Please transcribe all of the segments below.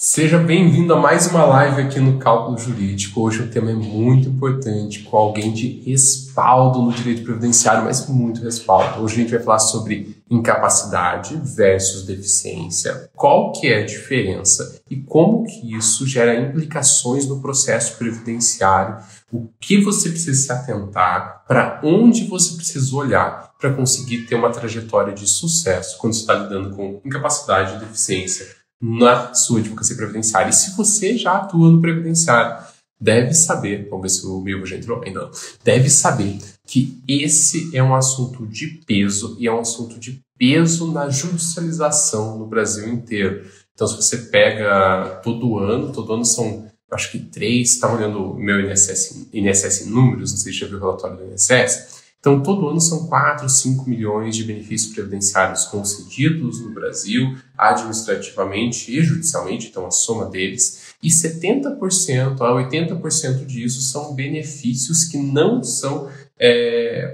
Seja bem-vindo a mais uma live aqui no Cálculo Jurídico. Hoje o tema é muito importante, com alguém de respaldo no direito previdenciário, mas muito respaldo. Hoje a gente vai falar sobre incapacidade versus deficiência, qual que é a diferença e como que isso gera implicações no processo previdenciário, o que você precisa se atentar, para onde você precisa olhar para conseguir ter uma trajetória de sucesso quando você está lidando com incapacidade e deficiência na sua advocacia previdenciária. E se você já atua no previdenciário, deve saber, vamos ver se o meu já entrou, ainda não, deve saber que esse é um assunto de peso e é um assunto de peso na judicialização no Brasil inteiro. Então, se você pega todo ano são, acho que 3, estava olhando o meu INSS em números, não sei se já viu o relatório do INSS. Então, todo ano são 4, 5 milhões de benefícios previdenciários concedidos no Brasil, administrativamente e judicialmente, então a soma deles, e 70% a 80% disso são benefícios que não são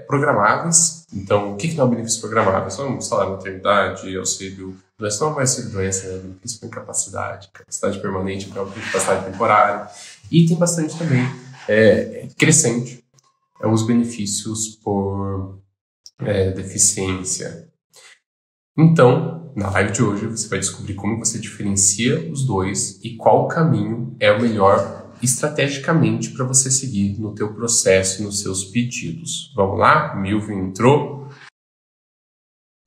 programáveis. Então, o que não é um benefício programável? São salário maternidade, auxílio doença, não vai auxílio doença, né? Benefício por incapacidade, capacidade permanente, incapacidade temporária, e tem bastante também crescente. Os benefícios por deficiência. Então, na live de hoje, você vai descobrir como você diferencia os dois e qual caminho é o melhor estrategicamente para você seguir no teu processo e nos seus pedidos. Vamos lá? Milvio entrou.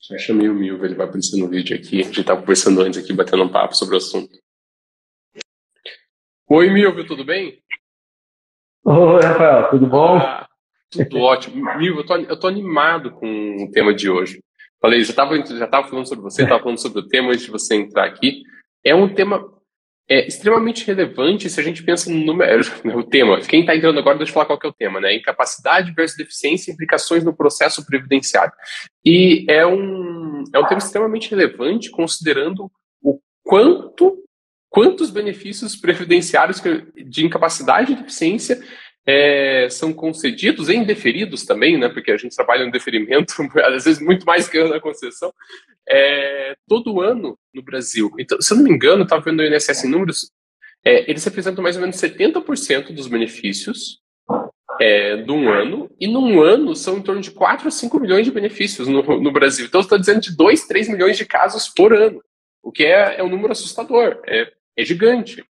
Já chamei o Milvio, ele vai aparecer no vídeo aqui. A gente estava conversando antes aqui, batendo um papo sobre o assunto. Oi, Milvio, tudo bem? Oi, Rafael, tudo bom? Tudo ótimo. Milvio, eu tô animado com o tema de hoje. Falei, já estava falando sobre você, estava falando sobre o tema antes de você entrar aqui. É um tema extremamente relevante se a gente pensa no tema. Quem está entrando agora, deixa eu falar qual que é o tema, né? Incapacidade versus deficiência e implicações no processo previdenciário. E é um tema extremamente relevante, considerando o quantos benefícios previdenciários de incapacidade e deficiência são concedidos e indeferidos também, né? Porque a gente trabalha no deferimento, às vezes muito mais que na concessão, todo ano no Brasil. Então, se eu não me engano, estava vendo o INSS em números, eles representam mais ou menos 70% dos benefícios de um ano, e num ano são em torno de 4 a 5 milhões de benefícios no Brasil. Então, você está dizendo de 2, 3 milhões de casos por ano, o que é um número assustador, é gigante.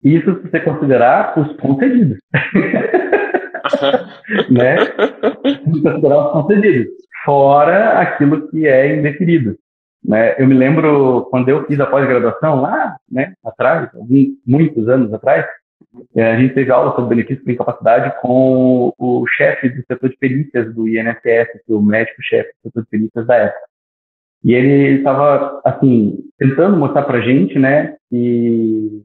Isso se você considerar os concedidos. Né? Se considerar os concedidos. Fora aquilo que é indeferido. Né? Eu me lembro, quando eu fiz a pós-graduação lá, né, atrás, muitos anos atrás, a gente teve aula sobre benefício por incapacidade com o chefe do setor de perícias do INSS, o médico-chefe do setor de perícias da época. E ele estava, assim, tentando mostrar pra gente, né, que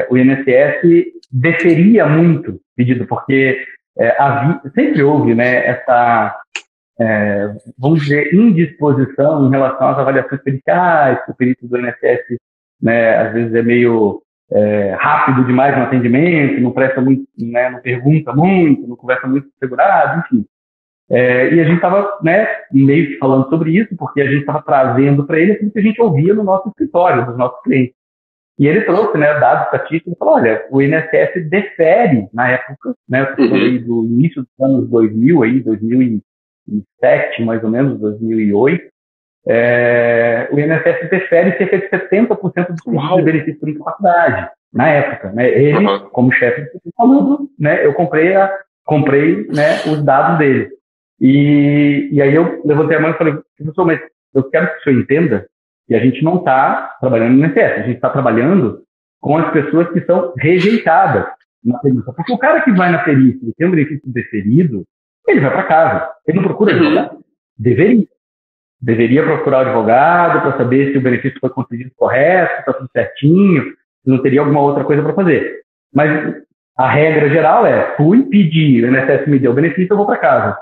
o INSS deferia muito pedido, porque sempre houve, né, essa, vamos dizer, indisposição em relação às avaliações periciais, que o perito do INSS, né, às vezes é meio rápido demais no atendimento, não presta muito, né, não pergunta muito, não conversa muito com o segurado, enfim. E a gente estava, né, meio que falando sobre isso, porque a gente estava trazendo para ele aquilo que a gente ouvia no nosso escritório, dos nossos clientes. E ele trouxe, né, dados estatísticos e falou, olha, o INSS defere, na época, né, eu falei do início dos anos 2000, aí, 2007, mais ou menos, 2008, o INSS defere cerca de 70% dos pedidos de benefício por incapacidade, na época. Né, ele, como chefe, falando, né, eu comprei, né, os dados dele. E aí eu levantei a mão e falei, professor, mas eu quero que o senhor entenda que a gente não está trabalhando no INSS, a gente está trabalhando com as pessoas que são rejeitadas na perícia. Porque o cara que vai na perícia e tem um benefício deferido, ele vai para casa, ele não procura advogado. Deveria procurar o advogado para saber se o benefício foi concedido correto, está tudo certinho, se não teria alguma outra coisa para fazer. Mas a regra geral fui pedir, o INSS me deu o benefício, eu vou para casa.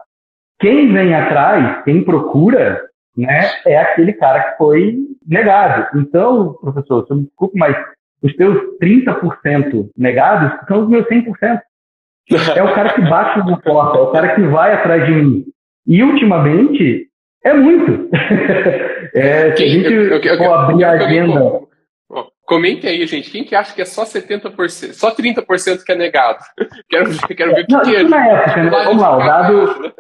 Quem vem atrás, quem procura, né, é aquele cara que foi negado. Então, professor, se eu me desculpe, mas os teus 30% negados são os meus 100%. É o cara que bate na porta, é o cara que vai atrás de mim. E, ultimamente, é muito. Se a gente for abrir a agenda... Comente aí, gente. Quem que acha que é só 70%, só 30% que é negado? Quero ver o que é. Na época, né? Vamos lá, o dado...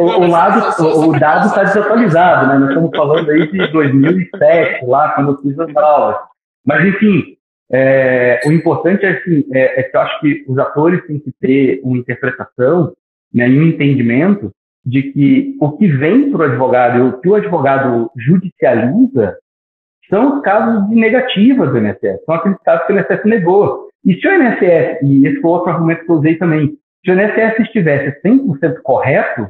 o dado está desatualizado, né? Nós estamos falando aí de 2007, lá, quando eu fiz as aulas. Mas, enfim, o importante assim, é que eu acho que os atores têm que ter uma interpretação, né, e um entendimento de que o que vem para o advogado e o que o advogado judicializa são os casos de negativas do INSS, são aqueles casos que o INSS negou. E se o INSS, e esse foi outro argumento que eu usei também, se o INSS estivesse 100% correto,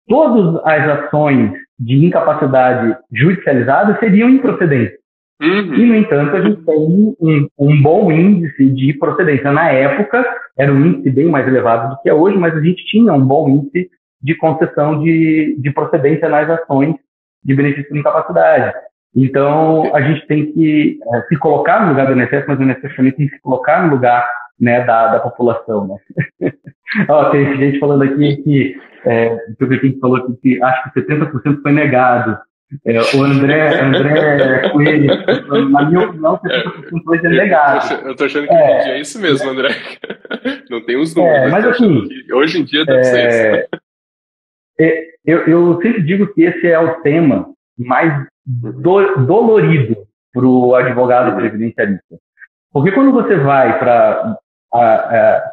todas as ações de incapacidade judicializadas seriam improcedentes. Uhum. E, no entanto, a gente tem um bom índice de procedência. Na época, era um índice bem mais elevado do que é hoje, mas a gente tinha um bom índice de concessão de procedência nas ações de benefício de incapacidade. Então, a gente tem que se colocar no lugar do INSS, mas o INSS também tem que se colocar no lugar, né, da população. Né? Tem gente falando aqui que, quem falou aqui que acho que 70% foi negado. O André Coelho, na minha opinião, 70% foi negado. Eu tô achando que hoje em dia é isso mesmo, André. Não tem os números. Mas assim, hoje em dia deve ser isso. Eu sempre digo que esse é o tema mais dolorido para o advogado previdenciarista. Porque quando você vai para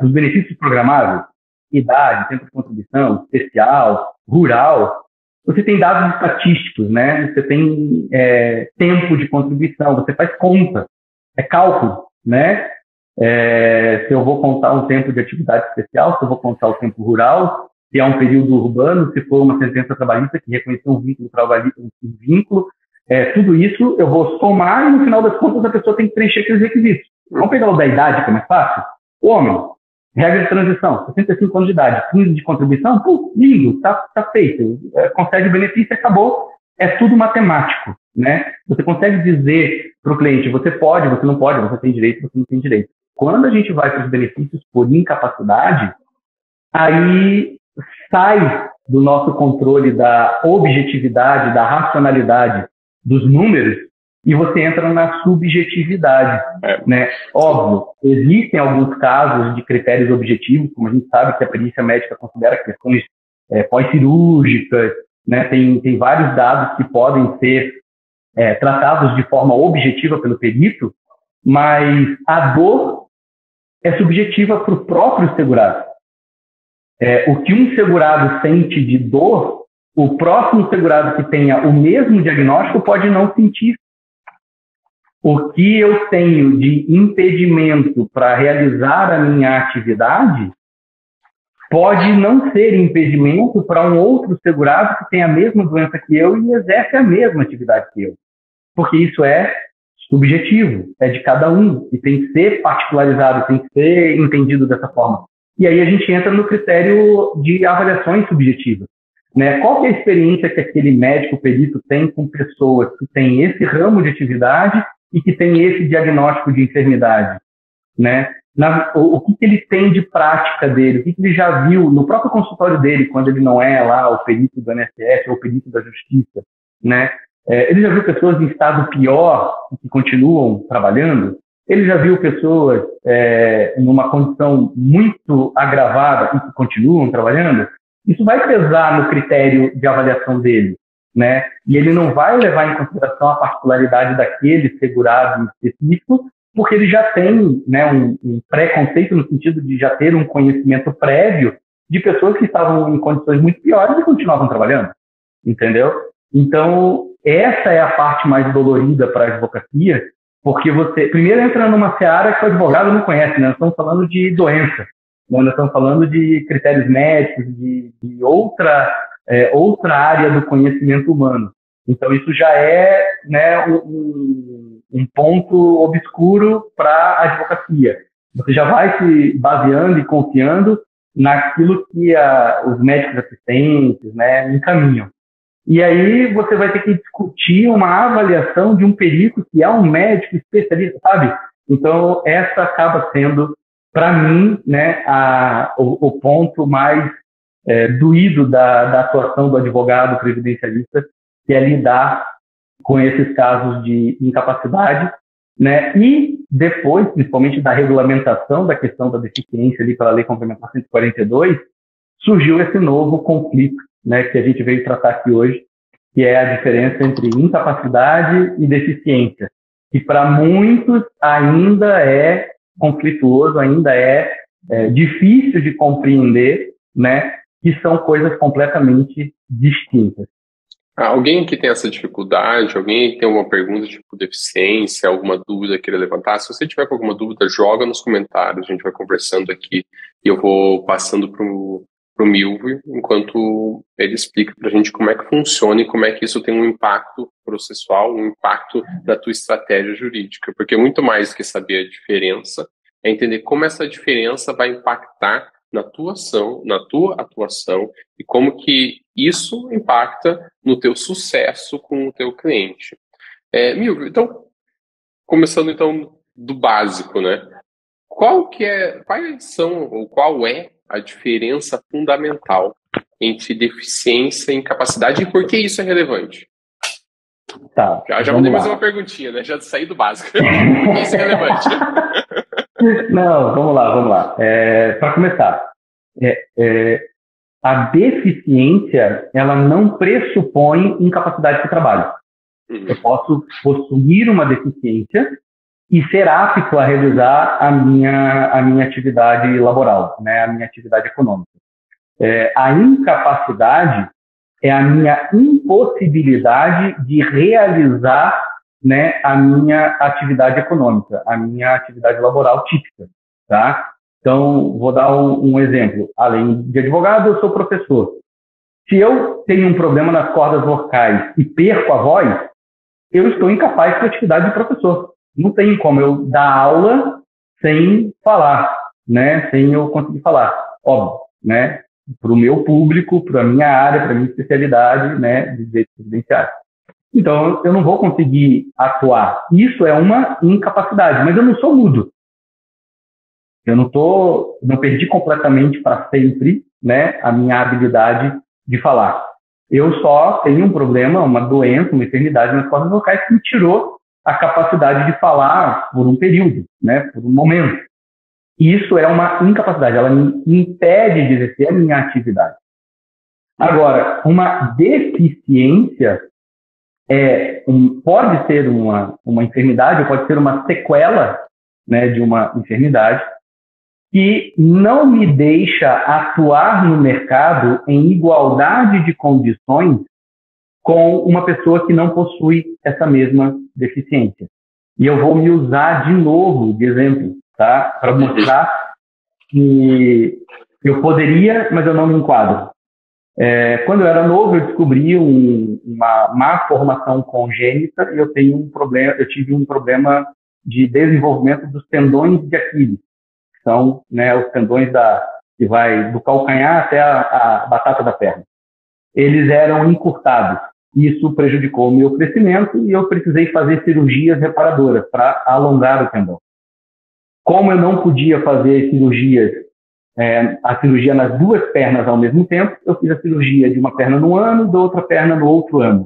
os benefícios programáveis, idade, tempo de contribuição, especial, rural, você tem dados estatísticos, né? Você tem tempo de contribuição, você faz conta, é cálculo, né? Se eu vou contar um tempo de atividade especial, se eu vou contar o tempo rural, se é um período urbano, se for uma sentença trabalhista que reconheceu um vínculo trabalhista, um vínculo, tudo isso eu vou somar e no final das contas a pessoa tem que preencher aqueles requisitos. Vamos pegar o da idade, que é mais fácil? Homem, regra de transição, 65 anos de idade, 15 de contribuição, lindo, tá feito, consegue o benefício e acabou, é tudo matemático, né? Você consegue dizer para o cliente, você pode, você não pode, você tem direito, você não tem direito. Quando a gente vai para os benefícios por incapacidade, aí sai do nosso controle da objetividade, da racionalidade dos números e você entra na subjetividade, né? Óbvio, existem alguns casos de critérios objetivos, como a gente sabe que a perícia médica considera questões pós-cirúrgicas, né? Tem vários dados que podem ser tratados de forma objetiva pelo perito, mas a dor é subjetiva para o próprio segurado. O que um segurado sente de dor, o próximo segurado que tenha o mesmo diagnóstico pode não sentir. O que eu tenho de impedimento para realizar a minha atividade pode não ser impedimento para um outro segurado que tem a mesma doença que eu e exerce a mesma atividade que eu. Porque isso é subjetivo, é de cada um e tem que ser particularizado, tem que ser entendido dessa forma. E aí a gente entra no critério de avaliações subjetivas, né? Qual que é a experiência que aquele médico perito tem com pessoas que têm esse ramo de atividade e que têm esse diagnóstico de enfermidade, né? O que ele tem de prática dele, o que ele já viu no próprio consultório dele, quando ele não é lá o perito do INSS ou o perito da Justiça, né? Ele já viu pessoas em estado pior que continuam trabalhando? Ele já viu pessoas numa condição muito agravada e que continuam trabalhando? Isso vai pesar no critério de avaliação dele, né? E ele não vai levar em consideração a particularidade daquele segurado específico, porque ele já tem, né, um preconceito no sentido de já ter um conhecimento prévio de pessoas que estavam em condições muito piores e continuavam trabalhando, entendeu? Então, essa é a parte mais dolorida para a advocacia, porque você, primeiro, entra numa seara que o advogado não conhece, né? Nós estamos falando de doença, né? Nós estamos falando de critérios médicos, de outra área do conhecimento humano. Então, isso já é, né, um ponto obscuro para a advocacia. Você já vai se baseando e confiando naquilo que os médicos assistentes, né, encaminham. E aí você vai ter que discutir uma avaliação de um perito que é um médico especialista, sabe? Então, essa acaba sendo, para mim, né, o ponto mais doído da atuação do advogado previdencialista, que é lidar com esses casos de incapacidade né? E depois, principalmente da regulamentação da questão da deficiência ali pela Lei Complementar 142, surgiu esse novo conflito, né, que a gente veio tratar aqui hoje, que é a diferença entre incapacidade e deficiência, que para muitos ainda é conflituoso, ainda é difícil de compreender, né, que são coisas completamente distintas. Alguém que tem essa dificuldade, alguém que tem alguma pergunta tipo deficiência, alguma dúvida queira levantar, se você tiver com alguma dúvida, joga nos comentários, a gente vai conversando aqui e eu vou passando pro Milvio, enquanto ele explica pra gente como é que funciona e como é que isso tem um impacto processual, um impacto na tua estratégia jurídica, porque muito mais do que saber a diferença, é entender como essa diferença vai impactar na tua atuação e como que isso impacta no teu sucesso com o teu cliente. Milvio, então, começando então do básico, né? Qual é a diferença fundamental entre deficiência e incapacidade e por que isso é relevante? Tá, já mandei mais uma perguntinha, né? Já saí do básico. Por que isso é relevante? Não, vamos lá. Para começar, a deficiência, ela não pressupõe incapacidade de trabalho. Eu posso possuir uma deficiência e ser apto a realizar a minha atividade laboral, né, a minha atividade econômica. A incapacidade é a minha impossibilidade de realizar, né, a minha atividade econômica, a minha atividade laboral típica, tá? Então, vou dar um exemplo. Além de advogado, eu sou professor. Se eu tenho um problema nas cordas vocais e perco a voz, eu estou incapaz de atividade de professor. Não tem como eu dar aula sem falar, né? Sem eu conseguir falar. Óbvio, né? Para o meu público, para a minha área, para a minha especialidade, né? De direito previdenciário. Então, eu não vou conseguir atuar. Isso é uma incapacidade, mas eu não sou mudo. Eu não perdi completamente para sempre, né? A minha habilidade de falar. Eu só tenho um problema, uma doença, uma enfermidade nas cordas vocais que me tirou a capacidade de falar por um período, né, por um momento. Isso é uma incapacidade, ela me impede de exercer a minha atividade. Agora, uma deficiência pode ser uma enfermidade, pode ser uma sequela, né, de uma enfermidade que não me deixa atuar no mercado em igualdade de condições com uma pessoa que não possui essa mesma deficiência. E eu vou me usar de novo de exemplo, tá? Para mostrar que eu poderia, mas eu não me enquadro. Quando eu era novo, eu descobri uma má formação congênita e eu tive um problema de desenvolvimento dos tendões de Aquiles. Que são, né, os tendões que vai do calcanhar até a batata da perna. Eles eram encurtados. Isso prejudicou o meu crescimento e eu precisei fazer cirurgias reparadoras para alongar o tendão. Como eu não podia fazer a cirurgia nas duas pernas ao mesmo tempo, eu fiz a cirurgia de uma perna no ano e da outra perna no outro ano.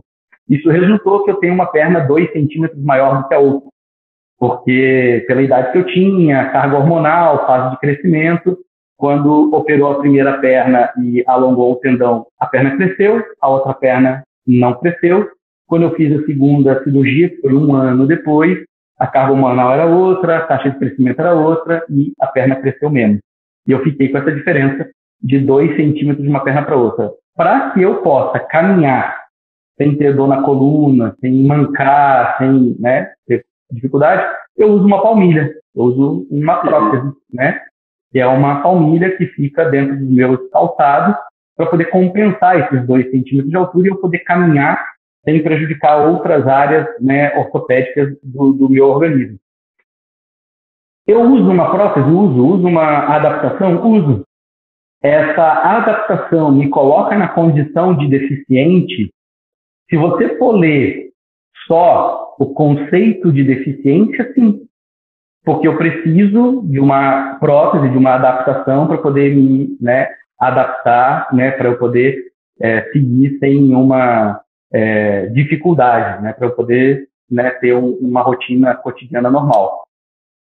Isso resultou que eu tenho uma perna 2 centímetros maior do que a outra, porque pela idade que eu tinha, carga hormonal, fase de crescimento, quando operou a primeira perna e alongou o tendão, a perna cresceu, a outra perna não cresceu. Quando eu fiz a segunda cirurgia, que foi 1 ano depois, a carga hormonal era outra, a taxa de crescimento era outra e a perna cresceu menos. E eu fiquei com essa diferença de 2 centímetros de uma perna para outra. Para que eu possa caminhar sem ter dor na coluna, sem mancar, sem, né, ter dificuldade, eu uso uma palmilha, eu uso uma prótese, né, que é uma palmilha que fica dentro dos meus calçados para poder compensar esses 2 centímetros de altura e eu poder caminhar sem prejudicar outras áreas, né, ortopédicas do meu organismo. Eu uso uma prótese? Uso uma adaptação? Uso. Essa adaptação me coloca na condição de deficiente. Se você for ler só o conceito de deficiência, sim. Porque eu preciso de uma prótese, de uma adaptação para poder me, né, adaptar, né, para eu poder seguir sem nenhuma dificuldade, né, para eu poder né, ter uma rotina cotidiana normal.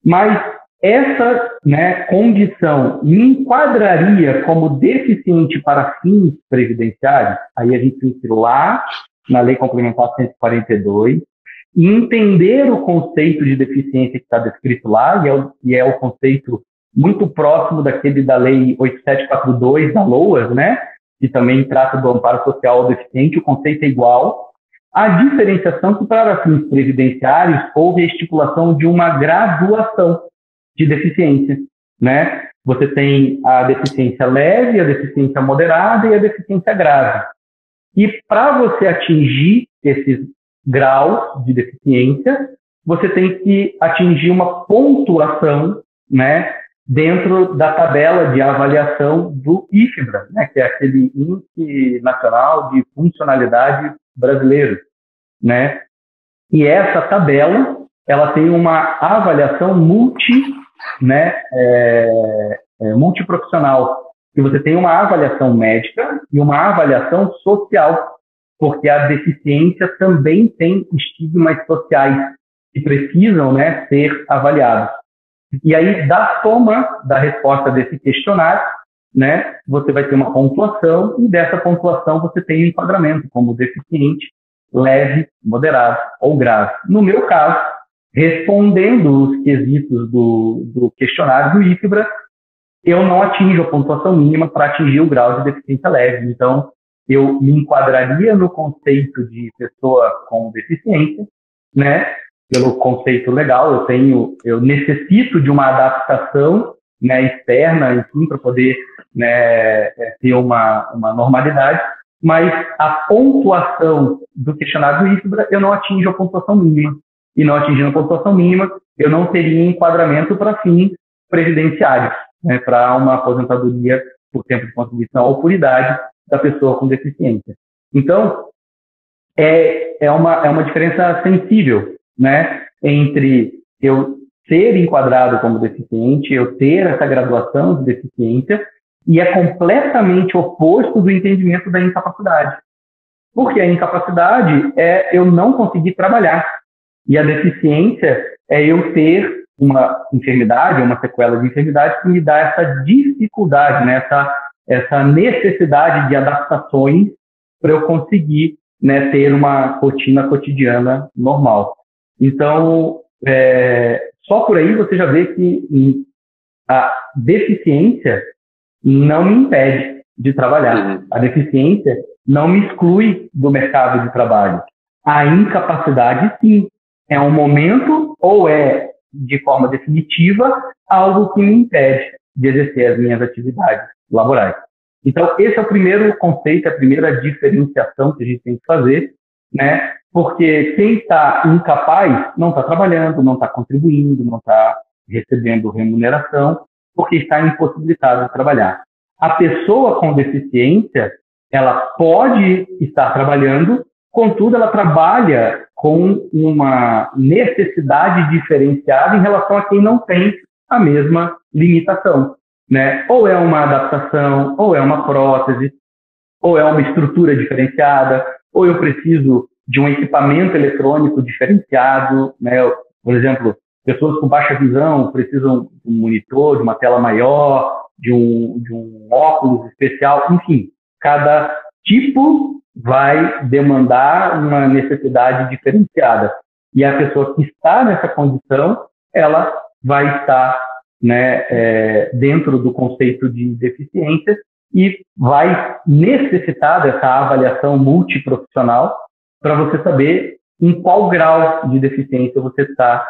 Mas essa, né, condição me enquadraria como deficiente para fins previdenciários? Aí a gente tem que ir lá na Lei Complementar 142 e entender o conceito de deficiência que está descrito lá, e é o conceito muito próximo daquele da Lei 8742 da LOAS, né, que também trata do amparo social ao deficiente. O conceito é igual. A diferenciação que, para fins previdenciários, houve a estipulação de uma graduação de deficiência, né? Você tem a deficiência leve, a deficiência moderada e a deficiência grave. E para você atingir esses graus de deficiência, você tem que atingir uma pontuação, né, dentro da tabela de avaliação do IFBRA, né, que é aquele Índice Nacional de Funcionalidade Brasileiro, né? E essa tabela, ela tem uma avaliação multiprofissional, que você tem uma avaliação médica e uma avaliação social, porque a deficiência também tem estigmas sociais que precisam, né, ser avaliados. E aí, da soma da resposta desse questionário, né, você vai ter uma pontuação, e dessa pontuação você tem um enquadramento como deficiente, leve, moderado ou grave. No meu caso, respondendo os quesitos do questionário do IFBRA, eu não atinjo a pontuação mínima para atingir o grau de deficiência leve. Então, eu me enquadraria no conceito de pessoa com deficiência, né? Pelo conceito legal, eu necessito de uma adaptação, né, externa, enfim, para poder, né, ter uma normalidade, mas a pontuação do questionário do IFBRA, eu não atinjo a pontuação mínima. E não atingindo a pontuação mínima, eu não teria enquadramento para fins previdenciários, né, para uma aposentadoria por tempo de contribuição ou por idade da pessoa com deficiência. Então, é uma diferença sensível, né, entre eu ser enquadrado como deficiente, eu ter essa graduação de deficiência, e é completamente oposto do entendimento da incapacidade. Porque a incapacidade é eu não conseguir trabalhar, e a deficiência é eu ter uma enfermidade, uma sequela de enfermidade que me dá essa dificuldade, né, essa necessidade de adaptações para eu conseguir, né, ter uma rotina cotidiana normal. Então, só por aí você já vê que a deficiência não me impede de trabalhar. A deficiência não me exclui do mercado de trabalho. A incapacidade, sim, é um momento ou é, de forma definitiva, algo que me impede de exercer as minhas atividades laborais. Então, esse é o primeiro conceito, a primeira diferenciação que a gente tem que fazer, né? Porque quem está incapaz não está trabalhando, não está contribuindo, não está recebendo remuneração, porque está impossibilitado de trabalhar. A pessoa com deficiência, ela pode estar trabalhando, contudo, ela trabalha com uma necessidade diferenciada em relação a quem não tem a mesma limitação, né? Ou é uma adaptação, ou é uma prótese, ou é uma estrutura diferenciada, ou eu preciso de um equipamento eletrônico diferenciado, né? Por exemplo, pessoas com baixa visão precisam de um monitor, de uma tela maior, de um óculos especial, enfim, cada tipo vai demandar uma necessidade diferenciada. E a pessoa que está nessa condição, ela vai estar, né, dentro do conceito de deficiência e vai necessitar dessa avaliação multiprofissional para você saber em qual grau de deficiência você está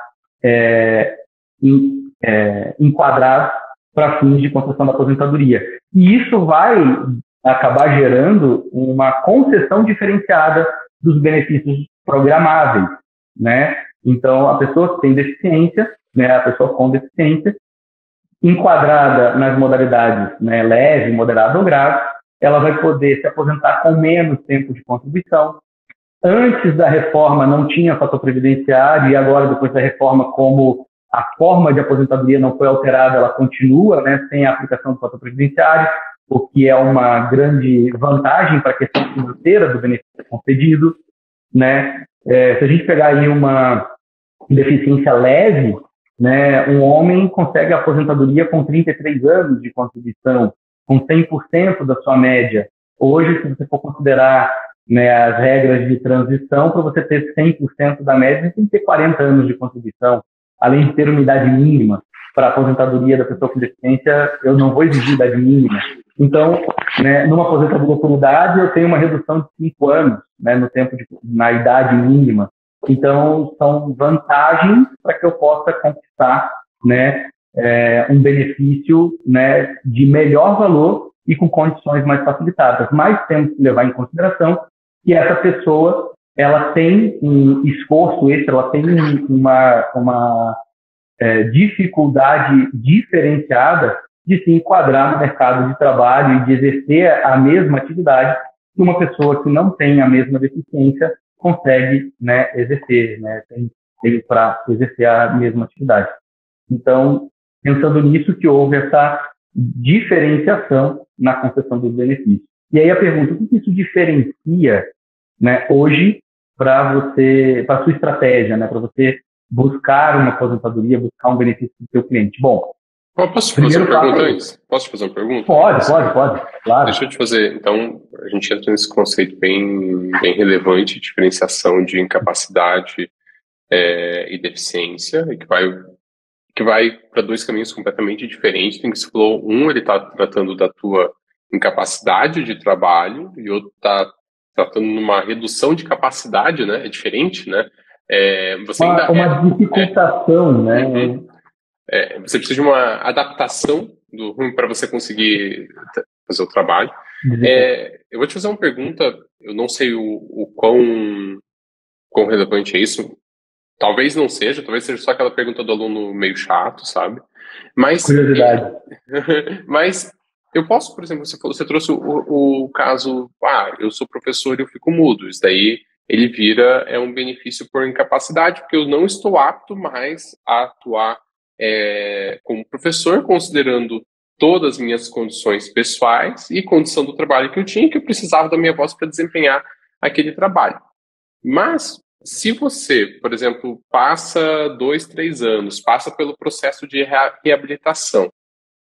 enquadrado para fins de concessão da aposentadoria. E isso vai acabar gerando uma concessão diferenciada dos benefícios programáveis, né? Então, a pessoa que tem deficiência, né, a pessoa com deficiência, enquadrada nas modalidades, né, leve, moderada ou grave, ela vai poder se aposentar com menos tempo de contribuição. Antes da reforma não tinha fator previdenciário e agora, depois da reforma, como a forma de aposentadoria não foi alterada, ela continua, né, sem a aplicação do fator previdenciário, o que é uma grande vantagem para a questão financeira do benefício concedido, né? Se a gente pegar aí uma deficiência leve, né, um homem consegue a aposentadoria com 33 anos de contribuição, com 100% da sua média. Hoje, se você for considerar, né, as regras de transição, para você ter 100% da média, você tem que ter 40 anos de contribuição, além de ter uma idade mínima. Para a aposentadoria da pessoa com deficiência, eu não vou exigir idade mínima. Então, né, numa aposentadoria por idade, eu tenho uma redução de 5 anos, né, na idade mínima. Então, são vantagens para que eu possa conquistar, né, um benefício, né, de melhor valor e com condições mais facilitadas. Mas temos que levar em consideração que essa pessoa, ela tem um esforço extra, ela tem uma dificuldade diferenciada de se enquadrar no mercado de trabalho e de exercer a mesma atividade que uma pessoa que não tem a mesma deficiência consegue, né, exercer, né, tem para exercer a mesma atividade. Então, pensando nisso, que houve essa diferenciação na concessão dos benefícios. E aí a pergunta, o que isso diferencia, né, hoje para a sua estratégia, né, para você buscar uma aposentadoria, buscar um benefício do seu cliente? Bom, posso te fazer uma pergunta antes? Posso te fazer uma pergunta? Pode, claro. Deixa eu te fazer, então, a gente entra nesse conceito bem relevante de diferenciação de incapacidade e deficiência, e que vai para dois caminhos completamente diferentes. Tem que você falou, ele está tratando da tua incapacidade de trabalho e outro está tratando de uma redução de capacidade, né? É diferente, né? Uma dificultação, né? Você precisa de uma adaptação para você conseguir fazer o trabalho. Eu vou te fazer uma pergunta, eu não sei o quão relevante é isso. Talvez não seja, talvez seja só aquela pergunta do aluno meio chato, sabe? Mas, curiosidade. Mas eu posso, por exemplo, você trouxe o caso, eu sou professor e eu fico mudo. Isso daí ele vira um benefício por incapacidade, porque eu não estou apto mais a atuar como professor, considerando todas as minhas condições pessoais e condição do trabalho que eu tinha, que eu precisava da minha voz para desempenhar aquele trabalho. Mas, se você, por exemplo, passa 2, 3 anos, passa pelo processo de reabilitação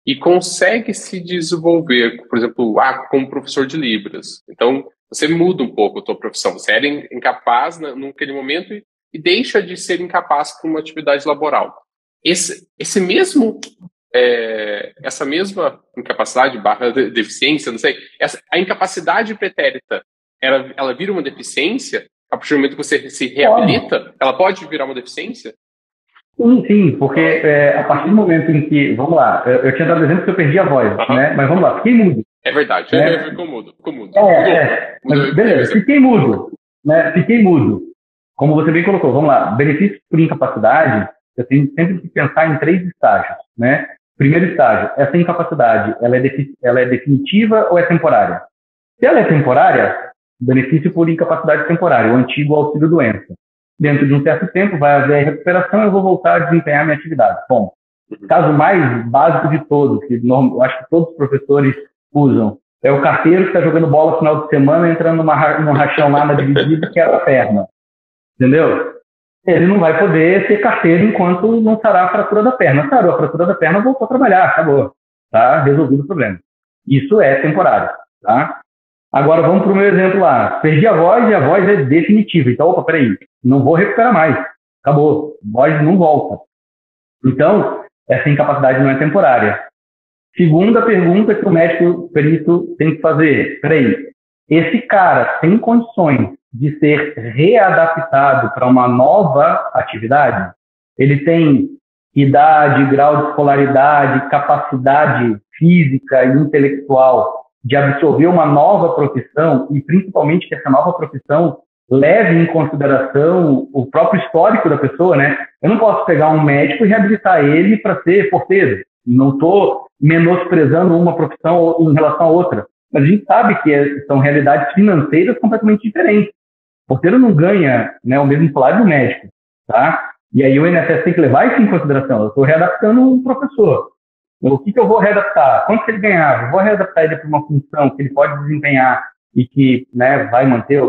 e consegue se desenvolver, por exemplo, como professor de Libras, então você muda um pouco a sua profissão, você era incapaz naquele momento e deixa de ser incapaz para uma atividade laboral. Essa mesma incapacidade / deficiência, não sei, a incapacidade pretérita, ela vira uma deficiência? A partir do momento que você se reabilita, ela pode virar uma deficiência? Sim, porque a partir do momento em que, vamos lá, eu tinha dado exemplo que eu perdi a voz, né? Mas vamos lá, fiquei mudo. É verdade, ficou mudo. Mas beleza, fiquei mudo, né? Fiquei mudo. Como você bem colocou, vamos lá, benefício por incapacidade, eu tenho sempre que pensar em 3 estágios, né? Primeiro estágio, essa incapacidade, ela é definitiva ou é temporária? Se ela é temporária, benefício por incapacidade temporária, o antigo auxílio-doença. Dentro de um certo tempo vai haver recuperação, eu vou voltar a desempenhar minha atividade. Bom, caso mais básico de todos, que eu acho que todos os professores usam, é o carteiro que está jogando bola no final de semana, entrando num rachão lá na dividida e quebra a perna. Entendeu? Ele não vai poder ser carteiro enquanto não sarar a fratura da perna. Sarou a fratura da perna, voltou a trabalhar, acabou. Tá resolvido o problema. Isso é temporário, tá? Agora vamos para o meu exemplo lá. Perdi a voz e a voz é definitiva. Então, opa, peraí, não vou recuperar mais. Acabou. Voz não volta. Então, essa incapacidade não é temporária. Segunda pergunta que o médico perito tem que fazer. Peraí, esse cara tem condições de ser readaptado para uma nova atividade? Ele tem idade, grau de escolaridade, capacidade física e intelectual de absorver uma nova profissão e, principalmente, que essa nova profissão leve em consideração o próprio histórico da pessoa, né? Eu não posso pegar um médico e reabilitar ele para ser porteiro. Não estou menosprezando uma profissão em relação a outra. Mas a gente sabe que são realidades financeiras completamente diferentes. O porteiro não ganha, né, o mesmo salário do médico, tá? E aí o INSS tem que levar isso em consideração. Eu estou readaptando um professor. O que eu vou readaptar? Quanto que ele ganhava? Eu vou readaptar ele para uma função que ele pode desempenhar e que, né, vai manter.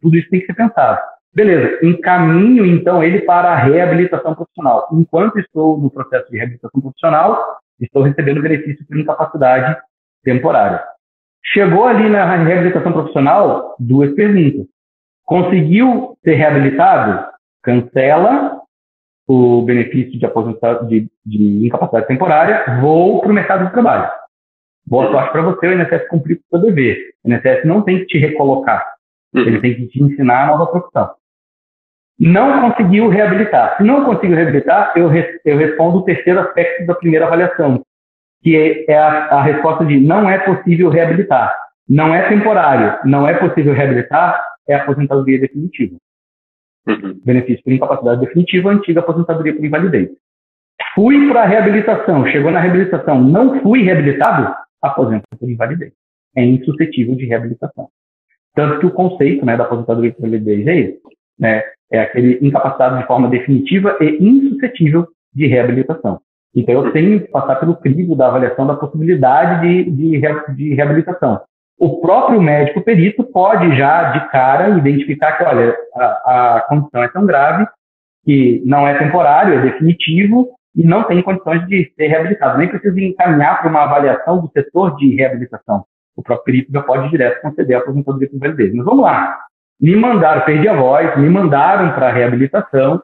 Tudo isso tem que ser pensado. Beleza, encaminho então ele para a reabilitação profissional. Enquanto estou no processo de reabilitação profissional, estou recebendo benefício por incapacidade temporária. Chegou ali na reabilitação profissional, 2 perguntas. Conseguiu ser reabilitado? Cancela o benefício de incapacidade temporária, vou para o mercado de trabalho. Boa sorte para você, o INSS cumpriu com o seu dever. O INSS não tem que te recolocar, ele tem que te ensinar a nova profissão. Não conseguiu reabilitar. Se não conseguiu reabilitar, eu respondo o terceiro aspecto da primeira avaliação, que é a resposta de não é possível reabilitar. Não é temporário, não é possível reabilitar, é aposentadoria definitiva. Benefício por incapacidade definitiva, antiga aposentadoria por invalidez. Fui para a reabilitação, chegou na reabilitação, não fui reabilitado, aposenta por invalidez. É insuscetível de reabilitação. Tanto que o conceito, né, da aposentadoria por invalidez é esse, né, é aquele incapacitado de forma definitiva e insuscetível de reabilitação. Então eu tenho que passar pelo crivo da avaliação da possibilidade de reabilitação. O próprio médico perito pode já, de cara, identificar que, olha, a condição é tão grave que não é temporário, é definitivo e não tem condições de ser reabilitado. Nem precisa encaminhar para uma avaliação do setor de reabilitação. O próprio perito já pode direto conceder a aposentadoria por invalidez. Mas vamos lá. Me mandaram, perdi a voz, me mandaram para a reabilitação,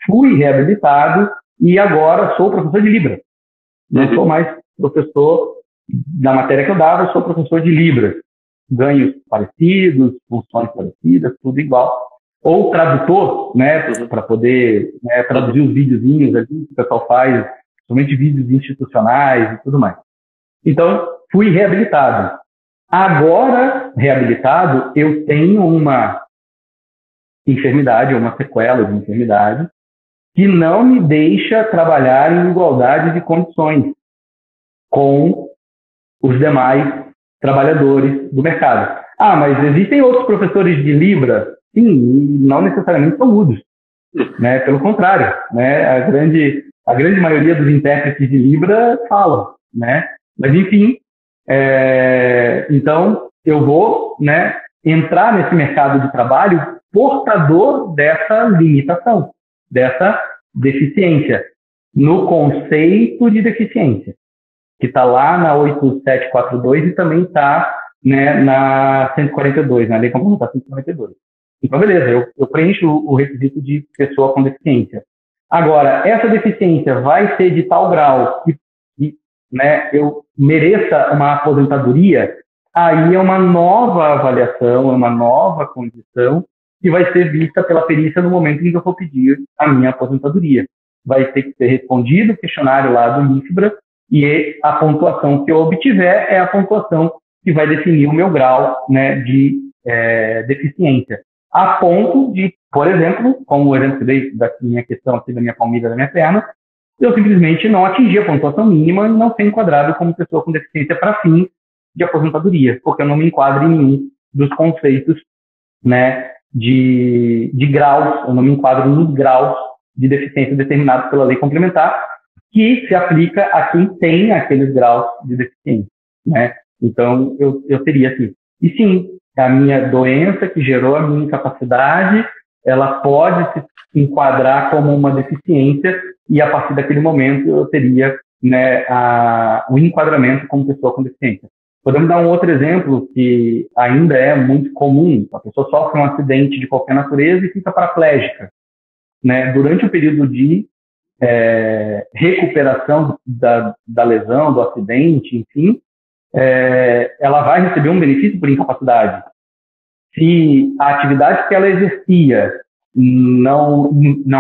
fui reabilitado e agora sou professor de Libras. Não sou mais professor da matéria que eu dava, sou professor de Libras. Ganhos parecidos, funções parecidas, tudo igual. Ou tradutor, né, para poder, né, traduzir os videozinhos ali que o pessoal faz, somente vídeos institucionais e tudo mais. Então, fui reabilitado. Agora, reabilitado, eu tenho uma enfermidade, uma sequela de enfermidade, que não me deixa trabalhar em igualdade de condições com os demais trabalhadores do mercado. Ah, mas existem outros professores de Libra? Sim, não necessariamente são mudos, né? Pelo contrário, né? A grande maioria dos intérpretes de Libra falam, né? Mas, enfim, então eu vou, né, entrar nesse mercado de trabalho portador dessa limitação, dessa deficiência, no conceito de deficiência, que está lá na 8742 e também está, né, na 142, na Lei Complementar 142. Então, beleza, eu preencho o requisito de pessoa com deficiência. Agora, essa deficiência vai ser de tal grau que, né, eu mereça uma aposentadoria, aí é uma nova avaliação, é uma nova condição que vai ser vista pela perícia no momento em que eu for pedir a minha aposentadoria. Vai ter que ser respondido o questionário lá do INFBRA e a pontuação que eu obtiver é a pontuação que vai definir o meu grau, né, de deficiência. A ponto de, por exemplo, como o exemplo que dei da minha questão aqui da minha palmilha da minha perna, eu simplesmente não atingi a pontuação mínima e não ser enquadrado como pessoa com deficiência para fim de aposentadoria, porque eu não me enquadro em nenhum dos conceitos, né, de graus, eu não me enquadro nos graus de deficiência determinados pela lei complementar, que se aplica a quem tem aqueles graus de deficiência, né? Então, eu teria assim. E sim, a minha doença que gerou a minha incapacidade, ela pode se enquadrar como uma deficiência e a partir daquele momento eu teria, né, o enquadramento como pessoa com deficiência. Podemos dar um outro exemplo que ainda é muito comum. A pessoa sofre um acidente de qualquer natureza e fica paraplégica, né? Durante o período de recuperação da lesão, do acidente, enfim, ela vai receber um benefício por incapacidade. Se a atividade que ela exercia não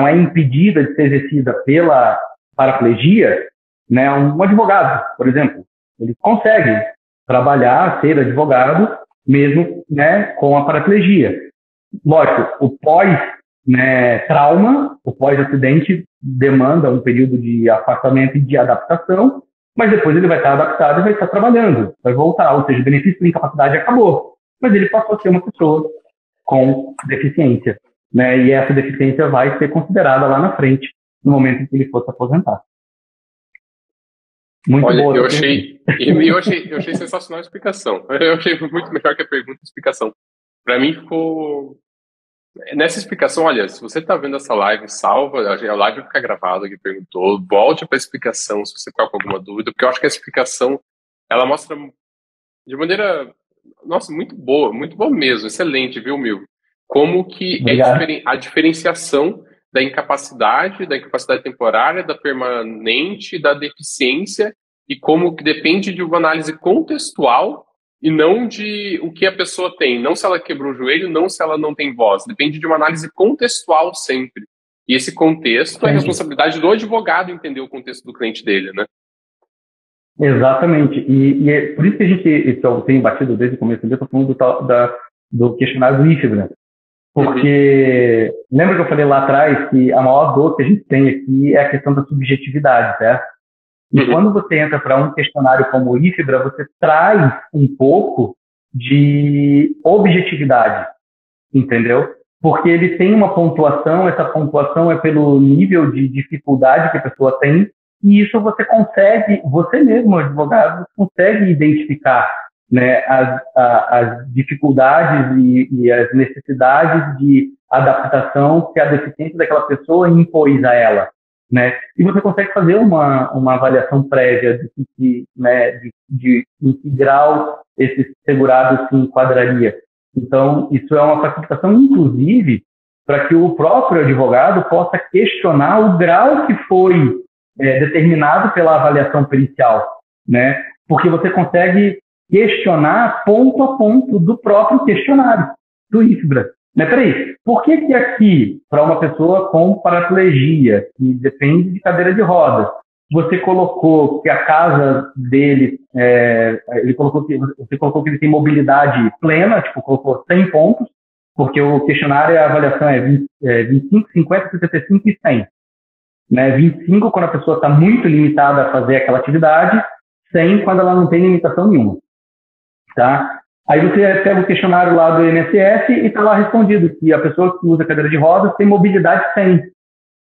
é impedida de ser exercida pela paraplegia, né, um advogado, por exemplo, ele consegue trabalhar, ser advogado, mesmo, né, com a paraplegia. Lógico, o pós-trauma, o pós-acidente demanda um período de afastamento e de adaptação, mas depois ele vai estar adaptado e vai estar trabalhando, vai voltar, ou seja, o benefício da incapacidade acabou, mas ele passou a ser uma pessoa com deficiência, né, e essa deficiência vai ser considerada lá na frente, no momento em que ele for se aposentar. Muito Olha, boa. eu achei sensacional a explicação. Eu achei muito melhor que a pergunta e a explicação. Para mim ficou Nessa explicação, olha, se você está vendo essa live, salva, a live vai ficar gravada, que perguntou, volte para a explicação se você está com alguma dúvida, porque eu acho que a explicação, ela mostra de maneira, nossa, muito boa mesmo, excelente, viu, Mil? Como que a diferenciação da incapacidade temporária, da permanente, da deficiência, e como que depende de uma análise contextual e não de o que a pessoa tem, não se ela quebrou o joelho, não se ela não tem voz, depende de uma análise contextual sempre. E esse contexto é a responsabilidade do advogado entender o contexto do cliente dele, né? Exatamente. E é por isso que a gente tem batido desde o começo, eu estou falando do questionário do IFBRA. Porque lembra que eu falei lá atrás que a maior dor que a gente tem aqui é a questão da subjetividade, certo? E quando você entra para um questionário como o IFBRA, você traz um pouco de objetividade, entendeu? Porque ele tem uma pontuação, essa pontuação é pelo nível de dificuldade que a pessoa tem, e isso você consegue, você mesmo, advogado, consegue identificar, né, as dificuldades e as necessidades de adaptação que a deficiência daquela pessoa impôs a ela, né? E você consegue fazer uma avaliação prévia de em que grau esse segurado se enquadraria. Então, isso é uma facilitação, inclusive, para que o próprio advogado possa questionar o grau que foi determinado pela avaliação pericial, né? Porque você consegue questionar ponto a ponto do próprio questionário, do IFBRA. Né? Peraí, por que aqui, para uma pessoa com paraplegia, que depende de cadeira de rodas, você colocou que a casa dele, você colocou que ele tem mobilidade plena, tipo, colocou 100 pontos, porque o questionário, a avaliação é 25, 50, 75 e 100. Né? 25 quando a pessoa está muito limitada a fazer aquela atividade, 100 quando ela não tem limitação nenhuma. Tá? Aí você pega o questionário lá do INSS e está lá respondido que a pessoa que usa cadeira de rodas tem mobilidade 100.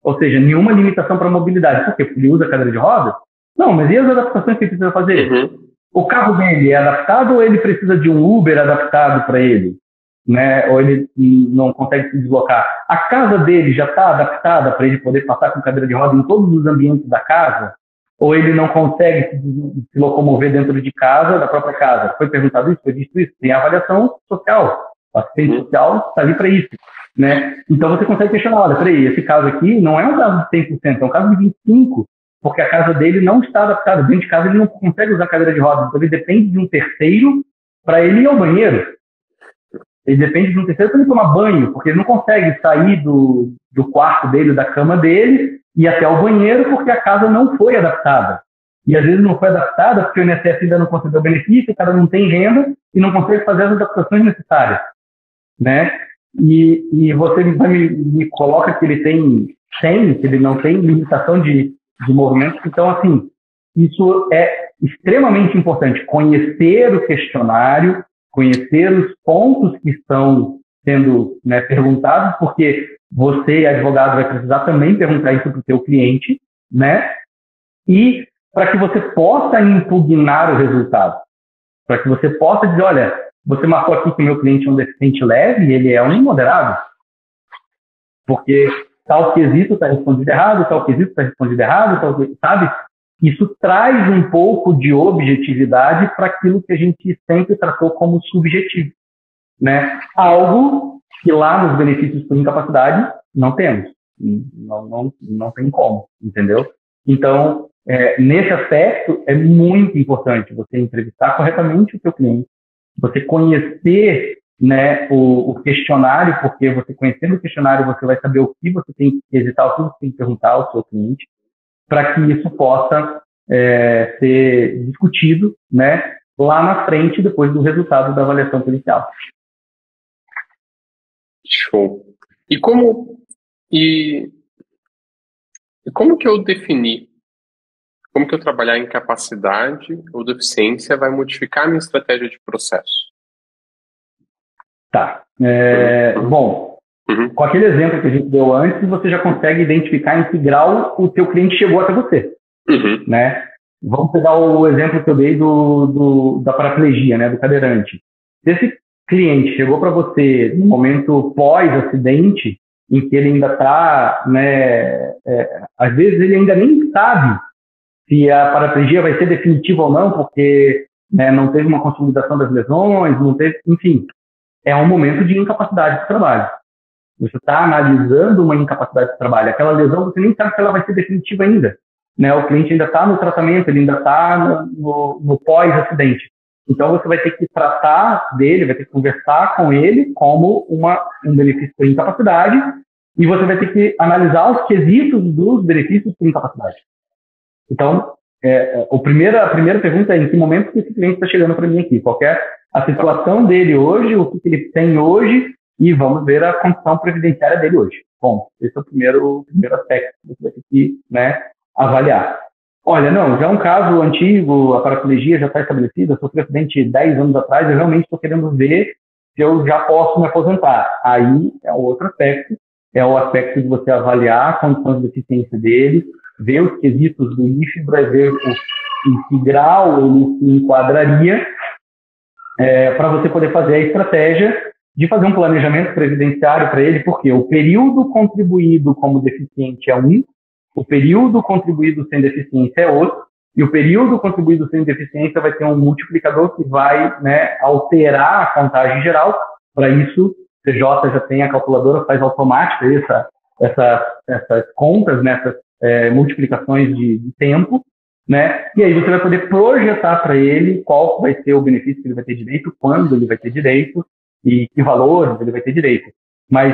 Ou seja, nenhuma limitação para mobilidade. Por quê? Porque ele usa cadeira de rodas? Não, mas e as adaptações que ele precisa fazer? O carro dele é adaptado ou ele precisa de um Uber adaptado para ele? Né? Ou ele não consegue se deslocar? A casa dele já está adaptada para ele poder passar com cadeira de rodas em todos os ambientes da casa? Ou ele não consegue se locomover dentro de casa, da própria casa? Foi perguntado isso? Foi visto isso? Tem avaliação social. O assistente social está ali para isso. Né? Então você consegue questionar, olha, peraí, esse caso aqui não é um caso de 100%, é um caso de 25%, porque a casa dele não está adaptada. Dentro de casa ele não consegue usar cadeira de rodas, então ele depende de um terceiro para ele ir ao banheiro. Ele depende de um terceiro para ele tomar banho, porque ele não consegue sair do quarto dele, da cama dele, e até o banheiro, porque a casa não foi adaptada. E às vezes não foi adaptada porque o INSS ainda não concedeu benefício, o cara não tem renda e não consegue fazer as adaptações necessárias. Né? E você me coloca que ele tem 100, que ele não tem limitação de movimento. Então, assim, isso é extremamente importante. Conhecer o questionário, conhecer os pontos que estão sendo, né, perguntados, porque você, advogado, vai precisar também perguntar isso para o seu cliente, né? E para que você possa impugnar o resultado. Para que você possa dizer, olha, você marcou aqui que o meu cliente é um deficiente leve e ele é um moderado. Porque tal quesito está respondido errado, tal quesito está respondido errado, sabe? Isso traz um pouco de objetividade para aquilo que a gente sempre tratou como subjetivo. Né? Algo que lá nos benefícios por incapacidade não temos. Não tem como, entendeu? Então, nesse aspecto, é muito importante você entrevistar corretamente o seu cliente, você conhecer, né, o questionário, porque você conhecendo o questionário, você vai saber o que você tem que hesitar, o que você tem que perguntar ao seu cliente, para que isso possa ser discutido, né, lá na frente, depois do resultado da avaliação pericial. Show. E como que eu defini, como que eu trabalhar incapacidade ou deficiência vai modificar a minha estratégia de processo? Tá. Bom, com aquele exemplo que a gente deu antes, você já consegue identificar em que grau o teu cliente chegou até você. Né? Vamos pegar o exemplo que eu dei da paraplegia, né, do cadeirante. Se esse cliente chegou para você no momento pós-acidente, em que ele ainda está, né, às vezes ele ainda nem sabe se a paraplegia vai ser definitiva ou não, porque, né, não teve uma consolidação das lesões, não teve, enfim, é um momento de incapacidade de trabalho. Você está analisando uma incapacidade de trabalho. Aquela lesão, você nem sabe se ela vai ser definitiva ainda, né? O cliente ainda está no tratamento, ele ainda está no pós-acidente. Então, você vai ter que tratar dele, vai ter que conversar com ele como um benefício por incapacidade, e você vai ter que analisar os quesitos dos benefícios por incapacidade. Então, a primeira pergunta é em que momento que esse cliente está chegando para mim aqui? Qual é a situação dele hoje, o que ele tem hoje, e vamos ver a condição previdenciária dele hoje. Bom, esse é o primeiro aspecto que você vai ter que, né, avaliar. Olha, não, já é um caso antigo, a paraplegia já está estabelecida, eu sofri acidente 10 anos atrás, eu realmente estou querendo ver se eu já posso me aposentar. Aí é o outro aspecto, é o aspecto de você avaliar a condição de deficiência dele, ver os quesitos do IFBRA, ver em que grau ele se enquadraria, para você poder fazer a estratégia de fazer um planejamento previdenciário para ele, porque o período contribuído como deficiente é um, o período contribuído sem deficiência é outro, e o período contribuído sem deficiência vai ter um multiplicador que vai, né, alterar a contagem geral. Para isso, o CJ já tem a calculadora, faz automática essas contas, né, essas multiplicações de tempo, né? E aí você vai poder projetar para ele qual vai ser o benefício que ele vai ter direito, quando ele vai ter direito e que valores ele vai ter direito. Mas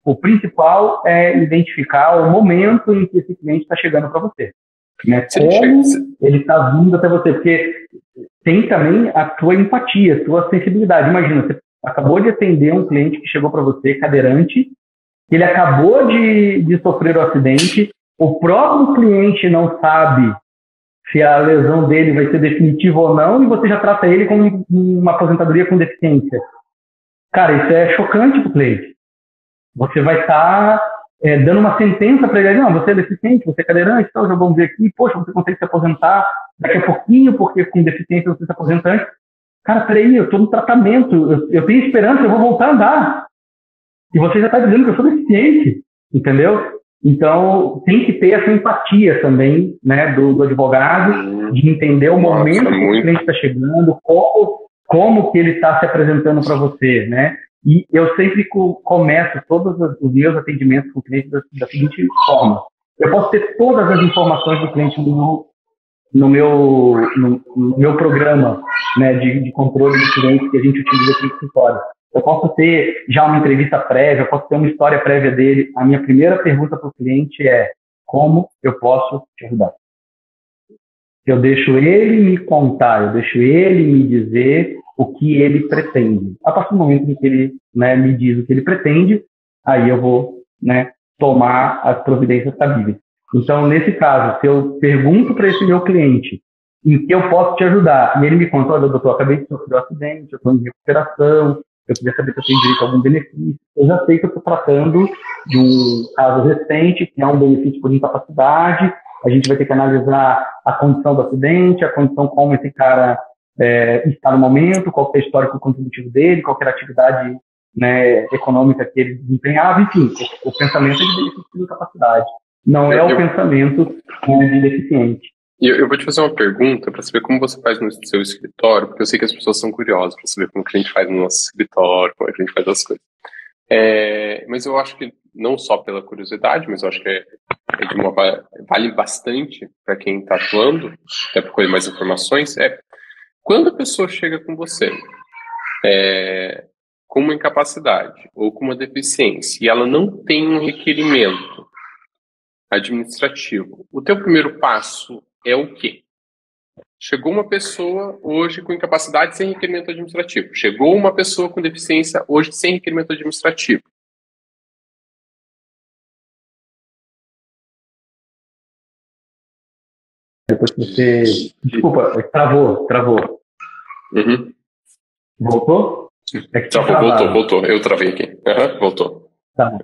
o principal é identificar o momento em que esse cliente está chegando para você, né? Como ele está vindo até você, porque tem também a tua empatia, a tua sensibilidade. Imagina, você acabou de atender um cliente que chegou para você, cadeirante, ele acabou de sofrer o acidente, o próprio cliente não sabe se a lesão dele vai ser definitiva ou não, e você já trata ele como uma aposentadoria com deficiência. Cara, isso é chocante para o cliente. Você vai estar dando uma sentença para ele, não, você é deficiente, você é cadeirante, então já vamos ver aqui, poxa, você consegue se aposentar daqui a pouquinho, porque com deficiência você se aposenta antes. Cara, peraí, eu estou no tratamento, eu tenho esperança, eu vou voltar a andar. E você já está dizendo que eu sou deficiente, entendeu? Então, tem que ter essa empatia também, né, do advogado, de entender o momento que o cliente está chegando, como que ele está se apresentando para você, né? E eu sempre começo todos os meus atendimentos com o cliente da seguinte forma. Eu posso ter todas as informações do cliente no meu programa, né, de controle do cliente que a gente utiliza aqui no escritório. Eu posso ter já uma entrevista prévia, eu posso ter uma história prévia dele. A minha primeira pergunta para o cliente é: como eu posso te ajudar? Eu deixo ele me contar, eu deixo ele me dizer o que ele pretende. A partir do momento em que ele, né, me diz o que ele pretende, aí eu vou, né, tomar as providências cabíveis. Então, nesse caso, se eu pergunto para esse meu cliente em que eu posso te ajudar, e ele me conta: olha, doutor, acabei de sofrer um acidente, eu estou em recuperação, eu queria saber se eu tenho direito a algum benefício. Eu já sei que eu estou tratando de um caso recente, que é um benefício por incapacidade. A gente vai ter que analisar a condição do acidente, a condição como esse cara está no momento, qual é o histórico contributivo dele, qual era a atividade, né, econômica que ele desempenhava. Enfim, o pensamento é de benefício por incapacidade. Não é o pensamento de deficiente. Eu vou te fazer uma pergunta para saber como você faz no seu escritório, porque eu sei que as pessoas são curiosas para saber como que a gente faz no nosso escritório, como é que a gente faz as coisas. Mas eu acho que, não só pela curiosidade, mas eu acho que vale bastante para quem está atuando, até para colher mais informações, quando a pessoa chega com você com uma incapacidade ou com uma deficiência e ela não tem um requerimento administrativo, o teu primeiro passo é o quê? Chegou uma pessoa hoje com incapacidade sem requerimento administrativo. Chegou uma pessoa com deficiência hoje sem requerimento administrativo. Depois que você... Desculpa, travou. Uhum. Voltou? Voltou. Eu travei aqui. Voltou. Tá.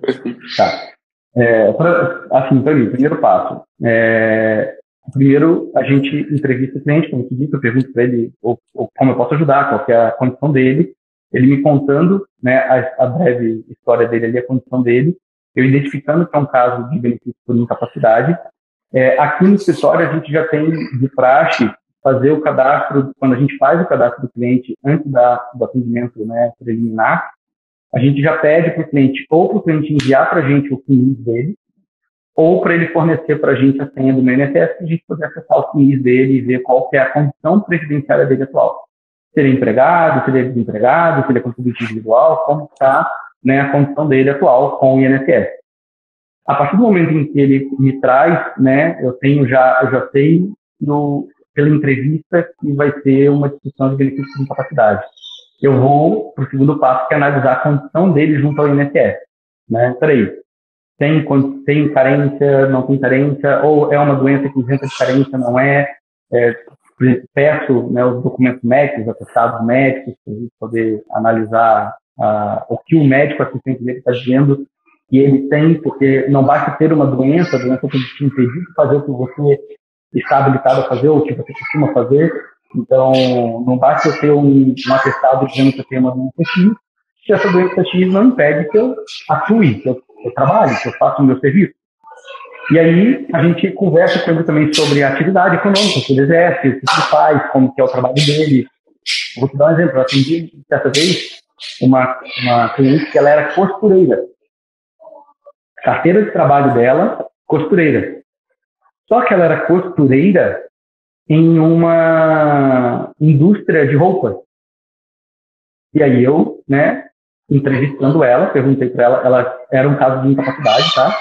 Assim, para mim, primeiro passo. Primeiro, a gente entrevista o cliente, como eu disse, eu pergunto para ele como eu posso ajudar, qual que é a condição dele. ele me contando, né, a breve história dele ali, a condição dele, eu identificando que é um caso de benefício por incapacidade. Aqui no escritório a gente já tem de praxe fazer o cadastro, quando a gente faz o cadastro do cliente antes do atendimento, né, preliminar, a gente já pede para o cliente, ou para o cliente enviar para a gente o CNIS dele, ou para ele fornecer para a gente a senha do meu INSS, para a gente poder acessar o CNIS dele e ver qual que é a condição previdenciária dele atual. Se ele é empregado, se ele é desempregado, se ele é contribuinte individual, como está, né, a condição dele atual com o INSS. A partir do momento em que ele me traz, né, eu já sei pela entrevista que vai ser uma discussão de benefício de incapacidade. Eu vou para o segundo passo, que é analisar a condição dele junto ao INSS. Né? Peraí, tem carência, não tem carência, ou é uma doença que isenta de carência, não é? Peço, né, os documentos médicos, atestados médicos, para a gente poder analisar o que o médico assistente dele está dizendo que ele tem, porque não basta ter uma doença, a doença tem que te impedir de fazer o que você está habilitado a fazer, ou o que você costuma fazer. Então, não basta eu ter um atestado dizendo que eu tenho uma doença X, se essa doença X não impede que eu atue, que eu trabalhe, que eu faça o meu serviço. E aí, a gente conversa com ele também sobre a atividade econômica que ele exerce, o que ele faz, como que é o trabalho dele. Vou te dar um exemplo. Eu atendi, certa vez, uma cliente que ela era costureira. Carteira de trabalho dela, costureira. Só que ela era costureira em uma indústria de roupas. E aí eu, né, entrevistando ela, perguntei para ela era um caso de incapacidade, tá?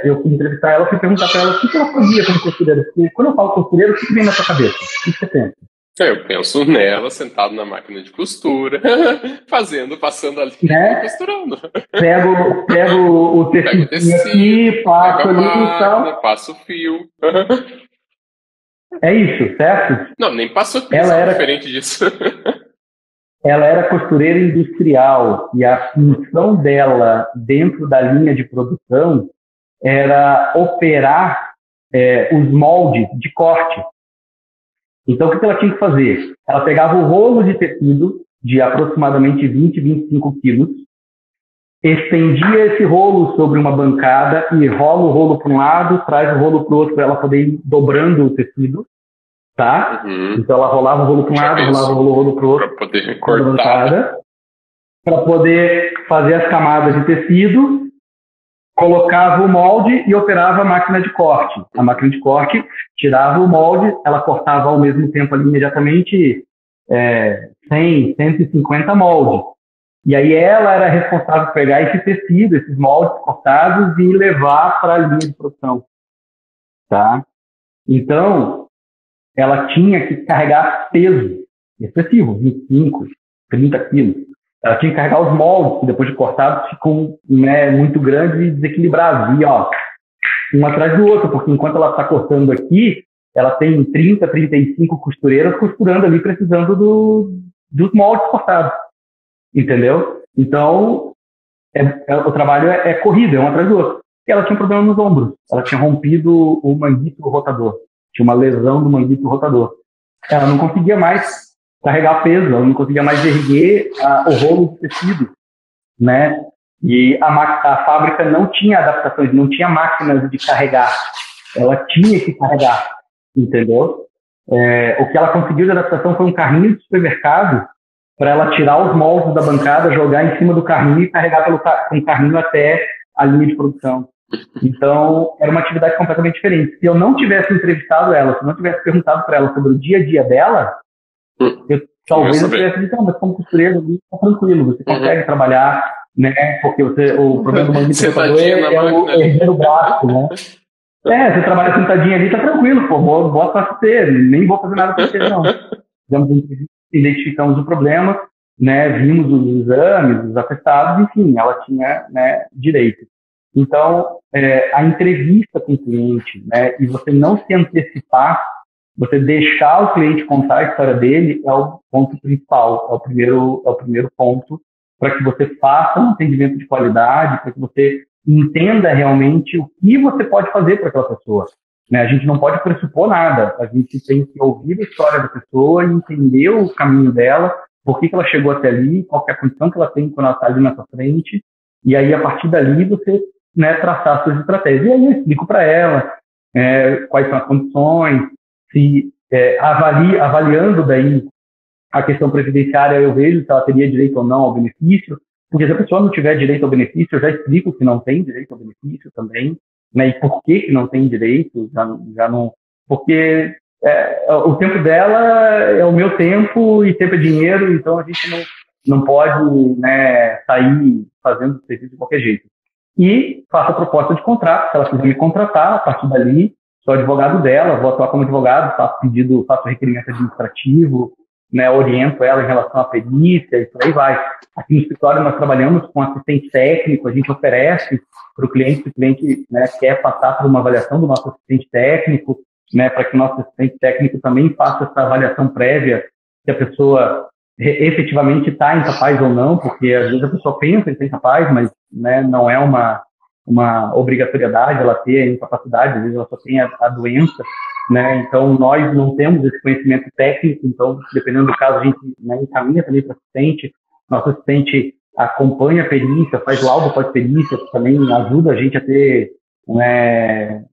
Eu fui entrevistar ela, fui perguntar para ela o que ela fazia como costureira. Porque quando eu falo costureira, o que vem na sua cabeça? O que você pensa? Eu penso nela, sentado na máquina de costura, passando a linha, né? Costurando. Pego o tecido aqui, passo ali e tal. Passo o fio. É isso, certo? Não, nem passou diferente disso. Ela era costureira industrial e a função dela dentro da linha de produção era operar os moldes de corte. Então, o que ela tinha que fazer? Ela pegava o rolo de tecido de aproximadamente 20, 25 quilos, estendia esse rolo sobre uma bancada e rola o rolo para um lado, traz o rolo para o outro para ela poder ir dobrando o tecido, tá? Uhum. Então, ela rolava o rolo para um lado, rolava o rolo para o outro, para poder cortar, para poder fazer as camadas de tecido, colocava o molde e operava a máquina de corte. A máquina de corte tirava o molde, ela cortava ao mesmo tempo ali imediatamente 100, 150 moldes. E aí ela era responsável por pegar esse tecido, esses moldes cortados e levar para a linha de produção. Tá? Então, ela tinha que carregar peso excessivo, 25, 30 quilos. Ela tinha que carregar os moldes, que depois de cortados ficam, né, muito grandes e desequilibrados. E, ó, um atrás do outro, porque enquanto ela está cortando aqui, ela tem 30, 35 costureiras costurando ali, precisando dos moldes cortados. Entendeu? Então, o trabalho é corrido, é um atrás do outro. E ela tinha um problema nos ombros. Ela tinha rompido o manguito rotador. Tinha uma lesão do manguito rotador. Ela não conseguia mais carregar peso, ela não conseguia mais erguer o rolo de tecido, né? E a fábrica não tinha adaptações, não tinha máquinas de carregar. Ela tinha que carregar, entendeu? O que ela conseguiu de adaptação foi um carrinho de supermercado para ela tirar os moldes da bancada, jogar em cima do carrinho e carregar com o carrinho até a linha de produção. Então, era uma atividade completamente diferente. Se eu não tivesse entrevistado ela, se eu não tivesse perguntado para ela sobre o dia a dia dela, talvez eu tivesse dito, mas como costureiro, está tranquilo, você consegue trabalhar, né? Porque o problema do manguito é o erguer o braço, né? Você trabalha sentadinho ali, tá tranquilo, pô, boa pra você, nem vou fazer nada pra você, não. Identificamos o problema, né? Vimos os exames, os atestados, enfim, ela tinha, né, direito. Então, a entrevista com o cliente, né? E você não se antecipar, você deixar o cliente contar a história dele é o ponto principal, é o primeiro ponto para que você faça um atendimento de qualidade, para que você entenda realmente o que você pode fazer para aquela pessoa. Né? A gente não pode pressupor nada, a gente tem que ouvir a história da pessoa e entender o caminho dela por que ela chegou até ali, qual que é a condição que ela tem quando ela está ali na sua frente, e aí, a partir dali, você, né, traçar as suas estratégias. E aí eu explico para ela quais são as condições, se avaliando daí a questão previdenciária, eu vejo se ela teria direito ou não ao benefício, porque se a pessoa não tiver direito ao benefício, eu já explico que não tem direito ao benefício também, né, e por que não tem direito, já não, porque o tempo dela é o meu tempo e tempo é dinheiro, então a gente não pode, né, sair fazendo serviço de qualquer jeito. E faço a proposta de contrato, se ela quiser me contratar, a partir dali, sou advogado dela, vou atuar como advogado, faço requerimento administrativo, né, oriento ela em relação à perícia e por aí vai. Aqui no escritório nós trabalhamos com assistente técnico, a gente oferece para o cliente, se o cliente, né, quer passar por uma avaliação do nosso assistente técnico, né, para que o nosso assistente técnico também faça essa avaliação prévia, se a pessoa efetivamente está incapaz ou não, porque às vezes a pessoa pensa que está incapaz, mas, né, não é uma obrigatoriedade ela ter a incapacidade, às vezes ela só tem a doença, né? Então nós não temos esse conhecimento técnico, então dependendo do caso a gente, né, encaminha também para o assistente, nosso assistente acompanha a perícia, faz laudo pós-perícia, também ajuda a gente a ter, né,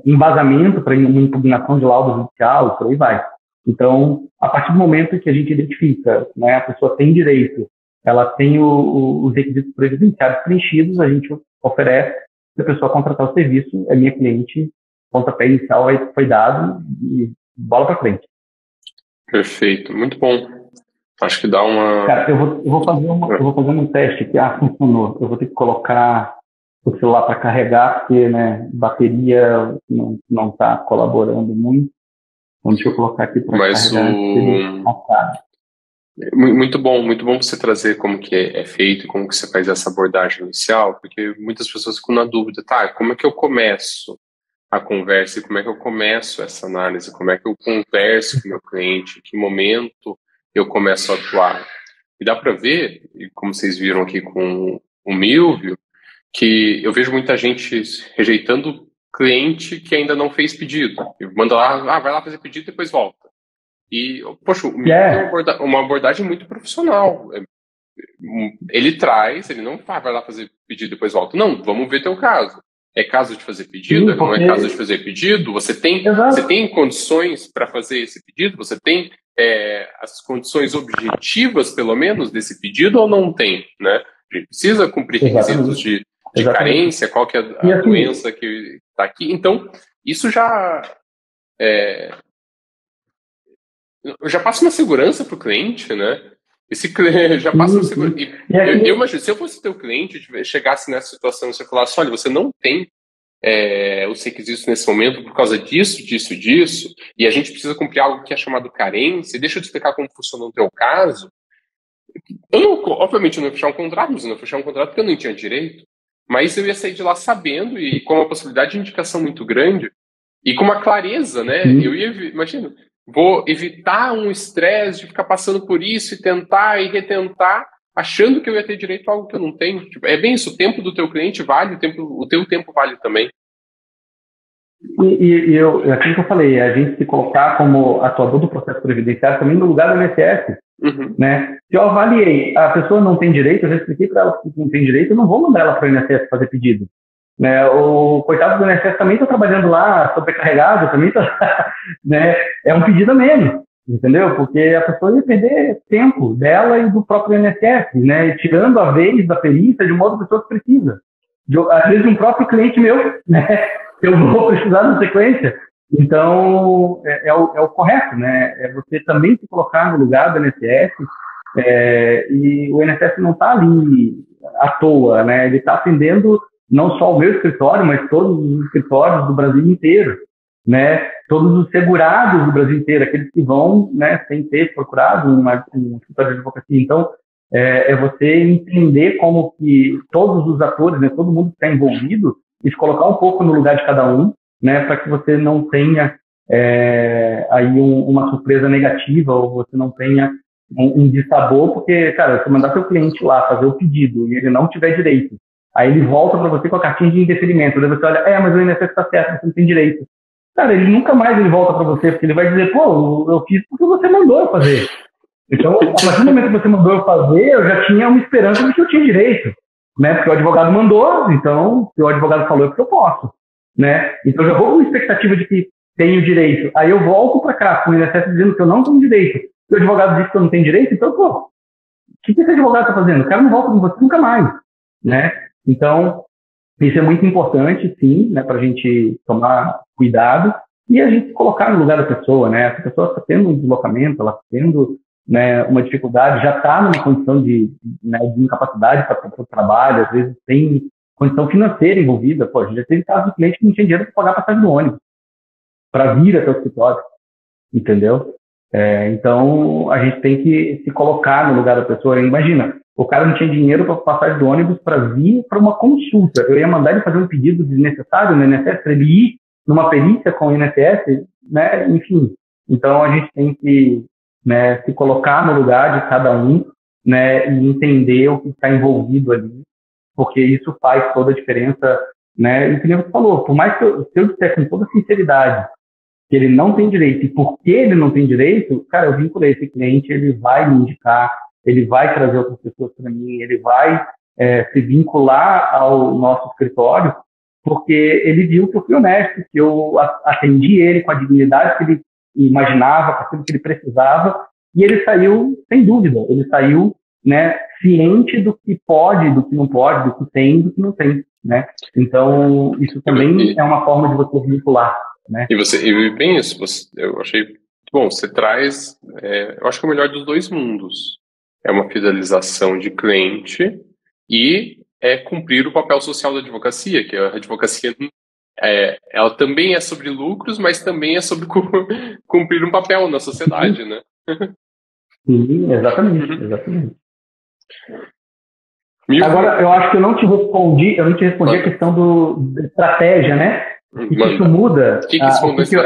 embasamento para uma impugnação de laudo judicial e por aí vai. Então, a partir do momento que a gente identifica, né, a pessoa tem direito, ela tem os requisitos previdenciários preenchidos, a gente oferece, se a pessoa contratar o serviço, é minha cliente, pontapé inicial foi dado e bola para frente. Perfeito, muito bom. Acho que dá uma... Cara, eu vou fazer um teste aqui, funcionou. Eu vou ter que colocar o celular para carregar, porque, né, bateria não está colaborando muito. Então, deixa eu colocar aqui para carregar. Muito bom você trazer como que é feito e como que você faz essa abordagem inicial, porque muitas pessoas ficam na dúvida, tá, como é que eu começo a conversa e como é que eu começo essa análise, como é que eu converso com o meu cliente, em que momento eu começo a atuar. E dá para ver, como vocês viram aqui com o Milvio, que eu vejo muita gente rejeitando cliente que ainda não fez pedido. Manda lá, vai lá fazer pedido e depois volta. E, poxa, o Milvio tem uma abordagem muito profissional. Ele não vai lá fazer pedido e depois volta. Não, vamos ver teu caso. É caso de fazer pedido? Sim, porque... Não é caso de fazer pedido? Você tem condições para fazer esse pedido? Você tem as condições objetivas, pelo menos, desse pedido ou não tem? Né? A gente precisa cumprir requisitos de carência, qual que é a doença que está aqui. Então, isso já passa uma segurança para o cliente, né? Esse cliente já passa uma segurança. Eu imagino, se eu fosse teu cliente, chegasse nessa situação e você falasse, olha, você não tem os requisitos nesse momento por causa disso, e a gente precisa cumprir algo que é chamado carência, deixa eu te explicar como funciona o teu caso. Obviamente, eu não ia fechar um contrato, mas eu não ia fechar um contrato porque eu não tinha direito. Mas eu ia sair de lá sabendo e com uma possibilidade de indicação muito grande e com uma clareza, né? Eu ia, imagina, vou evitar um estresse de ficar passando por isso e tentar e retentar, achando que eu ia ter direito a algo que eu não tenho. Tipo, é bem isso, o tempo do teu cliente vale, o teu tempo vale também. E aquilo que eu falei, a gente se colocar como atuador do processo previdenciário também no lugar do INSS. Né? Se eu avaliei, a pessoa não tem direito, eu já expliquei para ela que não tem direito, eu não vou mandar ela para o INSS fazer pedido. Né? O coitado do INSS também está trabalhando lá, sobrecarregado, também está, né? É um pedido a menos, entendeu? Porque a pessoa ia perder tempo dela e do próprio INSS, né? Tirando a vez da perícia de uma outra pessoa que precisa. Às vezes um próprio cliente meu, né? Eu vou precisar na sequência. Então, é o correto, né? É você também se colocar no lugar do INSS, e o INSS não está ali à toa, né? Ele está atendendo não só o meu escritório, mas todos os escritórios do Brasil inteiro, né? Todos os segurados do Brasil inteiro, aqueles que vão, né, sem ter procurado um escritório de advocacia. Então, é você entender como que todos os atores, né, todo mundo que está envolvido, e se colocar um pouco no lugar de cada um, né, para que você não tenha aí uma surpresa negativa, ou você não tenha um dissabor, porque, cara, se mandar seu cliente lá fazer o pedido e ele não tiver direito, aí ele volta para você com a cartinha de indeferimento, daí você olha, mas o INSS está certo, você não tem direito. Cara, ele nunca mais volta para você, porque ele vai dizer, pô, eu fiz porque você mandou eu fazer. Então, a partir do momento que você mandou eu fazer, eu já tinha uma esperança de que eu tinha direito, né? Porque o advogado mandou, então, se o advogado falou é porque eu posso, né? Então, eu já vou com expectativa de que tenho direito. Aí eu volto para cá com o INSS dizendo que eu não tenho direito. E o advogado diz que eu não tenho direito, então, pô, o que esse advogado está fazendo? O cara não volta com você nunca mais, né? Então, isso é muito importante, sim, né, para a gente tomar cuidado e a gente se colocar no lugar da pessoa, né? Essa pessoa está tendo um deslocamento, ela está tendo, né, uma dificuldade, já está numa condição de incapacidade para o trabalho, às vezes tem condição financeira envolvida. Pô, a gente já teve casos de cliente que não tinha dinheiro para pagar a passagem do ônibus, para vir até o escritório, entendeu? Então, a gente tem que se colocar no lugar da pessoa. Imagina, o cara não tinha dinheiro para passagem do ônibus para vir para uma consulta. Eu ia mandar ele fazer um pedido desnecessário no INSS, para ele ir numa perícia com o INSS, né? Enfim. Então, a gente tem que, né, se colocar no lugar de cada um, né, e entender o que está envolvido ali, porque isso faz toda a diferença, né? E o que você falou, por mais que eu disser com toda sinceridade que ele não tem direito, e por que ele não tem direito, cara, eu vinculei esse cliente, ele vai me indicar, ele vai trazer outras pessoas para mim, ele vai se vincular ao nosso escritório, porque ele viu que eu fui honesto, que eu atendi ele com a dignidade que ele imaginava, com aquilo que ele precisava, e ele saiu sem dúvida, ele saiu, né, ciente do que pode, do que não pode, do que tem, do que não tem, né? Então, isso também é uma forma de você vincular, né? E bem isso, eu achei bom, você traz, eu acho que é o melhor dos dois mundos. É uma fidelização de cliente e cumprir o papel social da advocacia, que a advocacia ela também é sobre lucros, mas também é sobre cumprir um papel na sociedade, né? Sim, exatamente. Agora, eu acho que eu não te respondi a questão da estratégia, né? O que isso muda,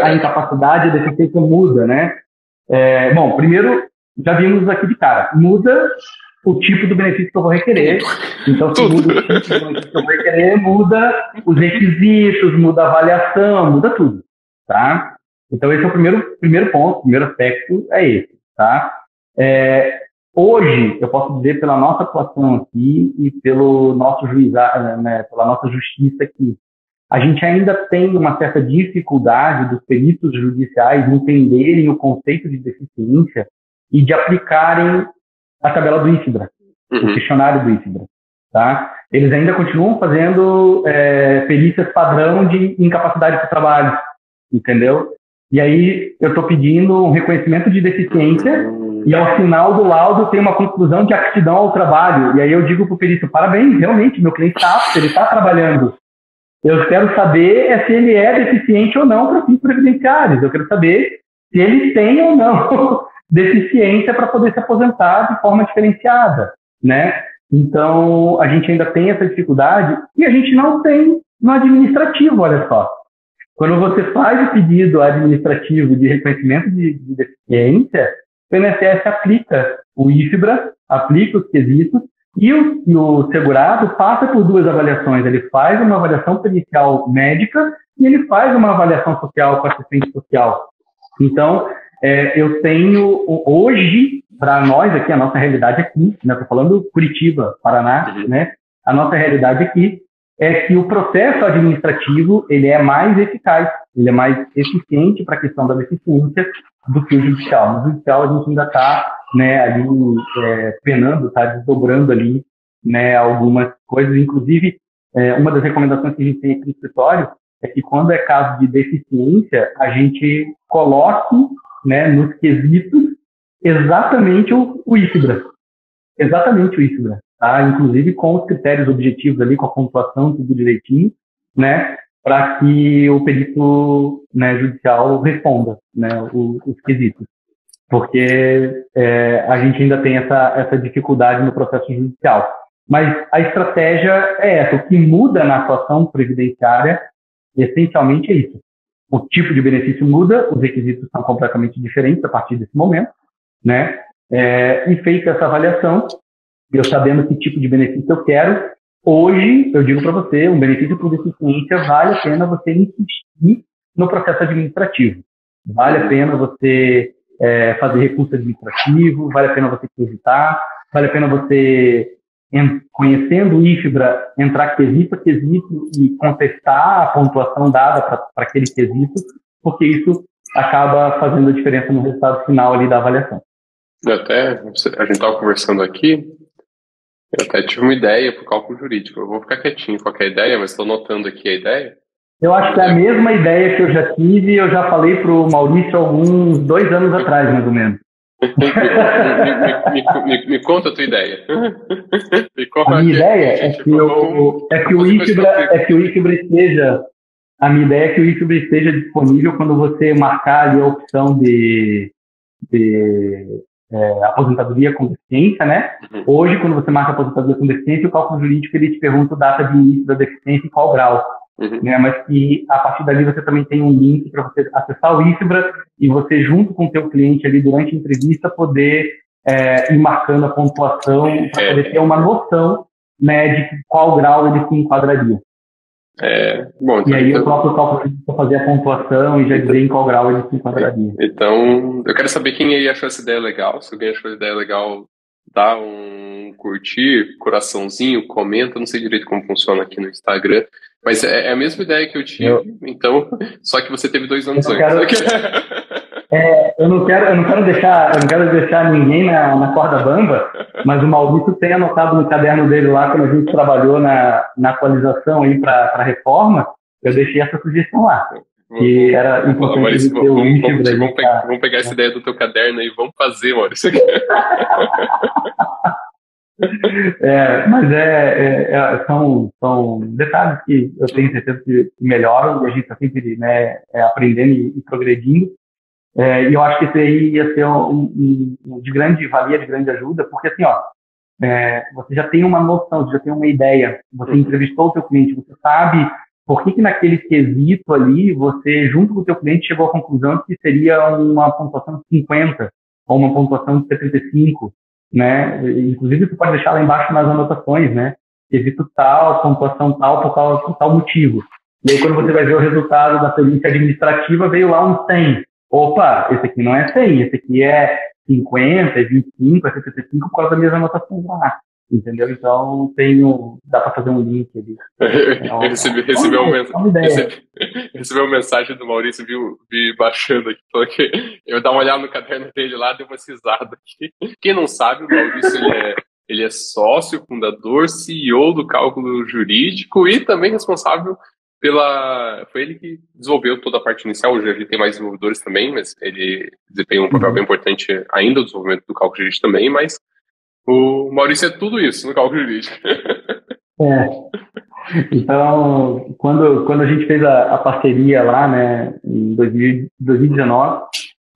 a incapacidade e a deficiência muda, né? Bom, primeiro, já vimos aqui de cara, muda o tipo do benefício que eu vou requerer. Então, se muda o tipo do benefício que eu vou requerer, muda os requisitos, muda a avaliação, muda tudo, tá? Então, esse é o primeiro ponto, o primeiro aspecto é esse, tá? Hoje, eu posso dizer pela nossa atuação aqui e pelo nosso juizado, né, pela nossa justiça aqui, a gente ainda tem uma certa dificuldade dos peritos judiciais entenderem o conceito de deficiência e de aplicarem a tabela do IFBRA, o questionário do IFBRA, tá? Eles ainda continuam fazendo perícias padrão de incapacidade para o trabalho, entendeu? E aí eu estou pedindo um reconhecimento de deficiência e ao final do laudo tem uma conclusão de aptidão ao trabalho. E aí eu digo para o perito, parabéns, realmente, meu cliente está apto, ele está trabalhando. Eu quero saber se ele é deficiente ou não para fins previdenciários. Eu quero saber se ele tem ou não deficiência para poder se aposentar de forma diferenciada, né? Então, a gente ainda tem essa dificuldade e a gente não tem no administrativo, olha só. Quando você faz o pedido administrativo de reconhecimento de deficiência, o INSS aplica o IFBRA, aplica os quesitos, e o segurado passa por duas avaliações. Ele faz uma avaliação pericial médica e ele faz uma avaliação social com assistente social. Então, eu tenho hoje, para nós aqui, a nossa realidade aqui, né, estou falando Curitiba, Paraná, né, a nossa realidade aqui é que o processo administrativo ele é mais eficaz, ele é mais eficiente para a questão da deficiência do que o judicial. No judicial a gente ainda está, né, ali penando, está desdobrando ali, né, algumas coisas. Inclusive, uma das recomendações que a gente tem aqui no escritório é que quando é caso de deficiência, a gente coloque, né, nos quesitos exatamente o IFBRA. Exatamente o IFBRA. Tá? Inclusive com os critérios objetivos ali, com a pontuação, tudo direitinho, né, para que o perito, né, judicial responda, né, os quesitos. Porque a gente ainda tem essa dificuldade no processo judicial. Mas a estratégia é essa. O que muda na atuação previdenciária, essencialmente, é isso. O tipo de benefício muda, os requisitos são completamente diferentes a partir desse momento, né? E feita essa avaliação, eu sabendo que tipo de benefício eu quero, hoje, eu digo para você, um benefício por deficiência vale a pena você insistir no processo administrativo. Vale a pena você fazer recurso administrativo, vale a pena você visitar, vale a pena você, conhecendo o IFBRA, entrar quesito a quesito e contestar a pontuação dada para aquele quesito, porque isso acaba fazendo a diferença no resultado final ali da avaliação. A gente estava conversando aqui, eu até tive uma ideia para o cálculo jurídico. Eu vou ficar quietinho com a ideia, mas estou notando aqui a ideia. Eu acho que é a mesma ideia que eu já tive, eu já falei para o Maurício alguns 2 anos atrás, mais ou menos. Me conta a tua ideia. A minha ideia é que o IFBRA esteja... A minha ideia é que o IFBRA esteja disponível quando você marcar ali a opção de aposentadoria com deficiência, né? Hoje, quando você marca aposentadoria com deficiência, o cálculo jurídico ele te pergunta a data de início da deficiência e qual grau. Né? Mas que a partir dali você também tem um link para você acessar o IFBRA e você, junto com o teu cliente ali durante a entrevista, poder ir marcando a pontuação para poder ter uma noção, né, de qual grau ele se enquadraria. Bom, e aí o próprio cálculo jurídico fazer a pontuação e já dizer em qual grau ele se enquadraria. Então, eu quero saber quem aí achou essa ideia legal. Se alguém achou a ideia legal, dá um curtir, coraçãozinho, comenta. Não sei direito como funciona aqui no Instagram, mas é a mesma ideia que eu tive. Então, só que você teve 2 anos antes. Eu não quero deixar ninguém na corda bamba, mas o Maurício tem anotado no caderno dele lá, quando a gente trabalhou na atualização aí para a reforma, eu deixei essa sugestão lá. Que era importante. Maurício, vamos pegar essa ideia do teu caderno e vamos fazer, Maurício. Mas são detalhes que eu tenho certeza que melhoram e a gente está sempre, né, aprendendo e progredindo. E eu acho que isso aí ia ser de grande valia, de grande ajuda, porque assim, você já tem uma noção, você já tem uma ideia, você entrevistou o seu cliente, você sabe por que naquele quesito ali, você, junto com o seu cliente, chegou à conclusão de que seria uma pontuação de 50 ou uma pontuação de 75, né? Inclusive, você pode deixar lá embaixo nas anotações, né? Quesito tal, pontuação tal, por tal motivo. E aí, quando você vai ver o resultado da perícia administrativa, veio lá um 100. Opa, esse aqui não é 100, esse aqui é 50, é 25, é 75 por causa das minhas anotações lá. Entendeu? Então, dá para fazer um link ali. Recebeu uma mensagem do Maurício, vi baixando aqui, falou que eu dar uma olhada no caderno dele lá, deu uma cisada aqui. Quem não sabe, o Maurício, ele é sócio, fundador, CEO do cálculo jurídico e também responsável foi ele que desenvolveu toda a parte inicial. Hoje a gente tem mais desenvolvedores também, mas ele desempenha um papel bem importante ainda no desenvolvimento do cálculo jurídico também, mas o Maurício é tudo isso no cálculo jurídico. Então, quando a gente fez a parceria lá, né, em 2019,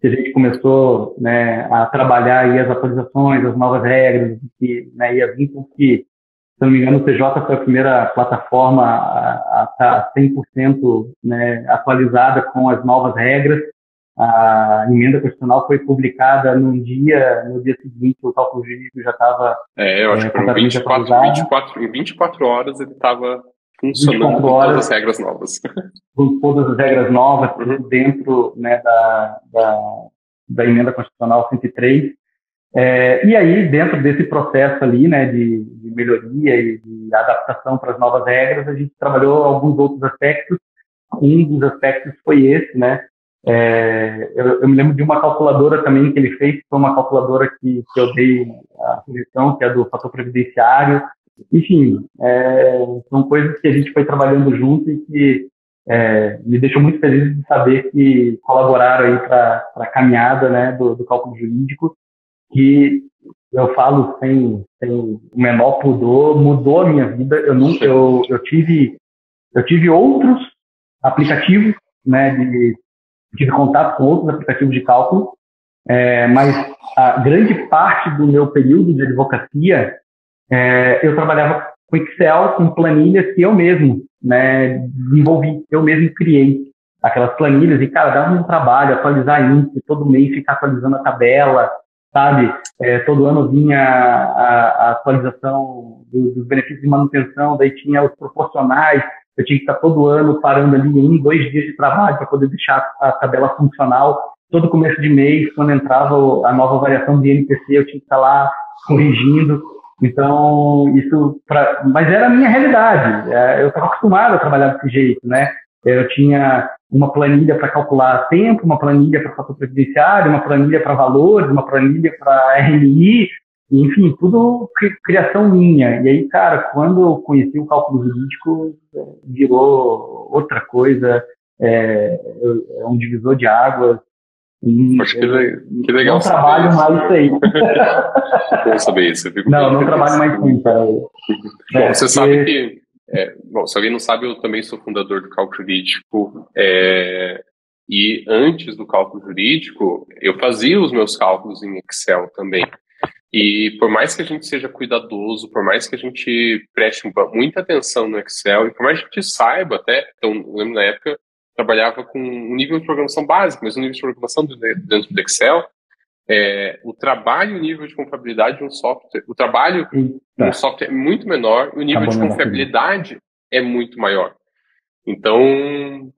que a gente começou, né, a trabalhar aí as atualizações, as novas regras, que, né, ia vir com que, se não me engano, o TJ foi a primeira plataforma a estar 100%, né, atualizada com as novas regras. A emenda constitucional foi publicada no dia seguinte, o cálculo jurídico já estava... eu acho que em 24 horas ele estava funcionando com todas as regras novas. Com todas as regras novas, dentro, né, da emenda constitucional 103. E aí, dentro desse processo ali, né, de melhoria e de adaptação para as novas regras, a gente trabalhou alguns outros aspectos. Um dos aspectos foi esse, né? Eu me lembro de uma calculadora também que ele fez, que foi uma calculadora que eu dei a sugestão, que é do fator previdenciário. Enfim, são coisas que a gente foi trabalhando junto e que me deixou muito feliz de saber que colaboraram aí para a caminhada, né, do cálculo jurídico, que eu falo sem o menor pudor, mudou a minha vida. Eu tive outros aplicativos, né, tive contato com outros aplicativos de cálculo, mas a grande parte do meu período de advocacia, eu trabalhava com Excel, com planilhas que eu mesmo, né, desenvolvi, eu mesmo criei aquelas planilhas e, cara, dava um trabalho atualizar índice, todo mês ficar atualizando a tabela, sabe? Todo ano vinha a atualização dos benefícios de manutenção, daí tinha os proporcionais, eu tinha que estar todo ano parando ali 1, 2 dias de trabalho para poder deixar a tabela funcional. todo começo de mês, quando entrava a nova variação do INPC, eu tinha que estar lá corrigindo. Então, mas era a minha realidade. Eu estava acostumado a trabalhar desse jeito, né? Eu tinha uma planilha para calcular tempo, uma planilha para fator previdenciário, uma planilha para valores, uma planilha para RMI, enfim, tudo criação minha. E aí, cara, quando eu conheci o cálculo jurídico, virou outra coisa, é um divisor de águas. Acho que legal. Não trabalho mais isso aí. Bom saber isso. Não trabalho mais com isso. Bom, você sabe que... bom, se alguém não sabe, eu também sou fundador do Cálculo Jurídico. E antes do Cálculo Jurídico, eu fazia os meus cálculos em Excel também. E por mais que a gente seja cuidadoso, por mais que a gente preste muita atenção no Excel, e por mais que a gente saiba até, então, eu lembro na época, trabalhava com um nível de programação básico, mas um nível de programação dentro do Excel, o trabalho e o nível de confiabilidade de um software, o trabalho de um software é muito menor, e o nível de confiabilidade é muito maior. Então,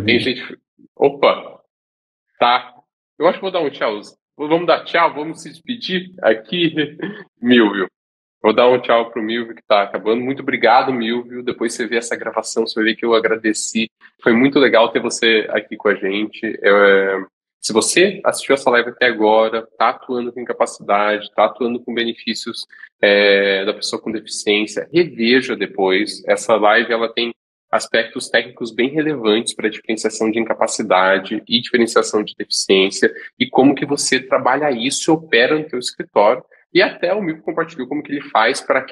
tem gente... Opa! Tá. Eu acho que vou dar um tchau. Vamos dar tchau, vamos se despedir aqui, Milvio. Vou dar um tchau pro Milvio que tá acabando. Muito obrigado, Milvio. Depois você vê essa gravação, você vai ver que eu agradeci. Foi muito legal ter você aqui com a gente. Se você assistiu essa live até agora, tá atuando com incapacidade, tá atuando com benefícios da pessoa com deficiência, reveja depois. Essa live, ela tem aspectos técnicos bem relevantes para a diferenciação de incapacidade e diferenciação de deficiência e como que você trabalha isso e opera no seu escritório. E até o Milvio compartilhou como que ele faz para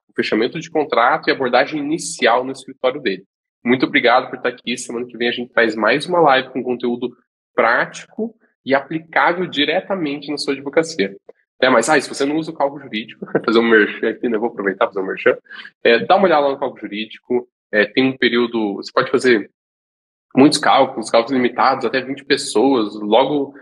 o fechamento de contrato e abordagem inicial no escritório dele. Muito obrigado por estar aqui. Semana que vem a gente faz mais uma live com conteúdo prático e aplicável diretamente na sua advocacia. Mas se você não usa o cálculo jurídico, fazer um merchan aqui, né? Eu vou aproveitar para fazer um merchan. Dá uma olhada lá no cálculo jurídico. Tem um período, você pode fazer muitos cálculos limitados, até 20 pessoas, logo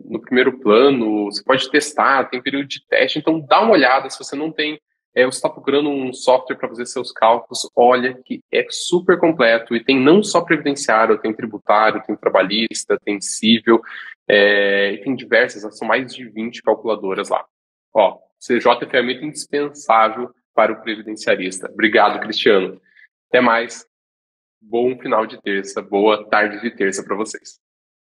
no primeiro plano, você pode testar, tem período de teste, então dá uma olhada. Se você não tem, você está procurando um software para fazer seus cálculos, olha que é super completo, e tem não só previdenciário, tem tributário, tem trabalhista, tem civil, e tem diversas, são mais de 20 calculadoras lá. CJ é ferramenta indispensável para o previdenciarista. Obrigado, Cristiano. Até mais. Bom final de terça, boa tarde de terça para vocês.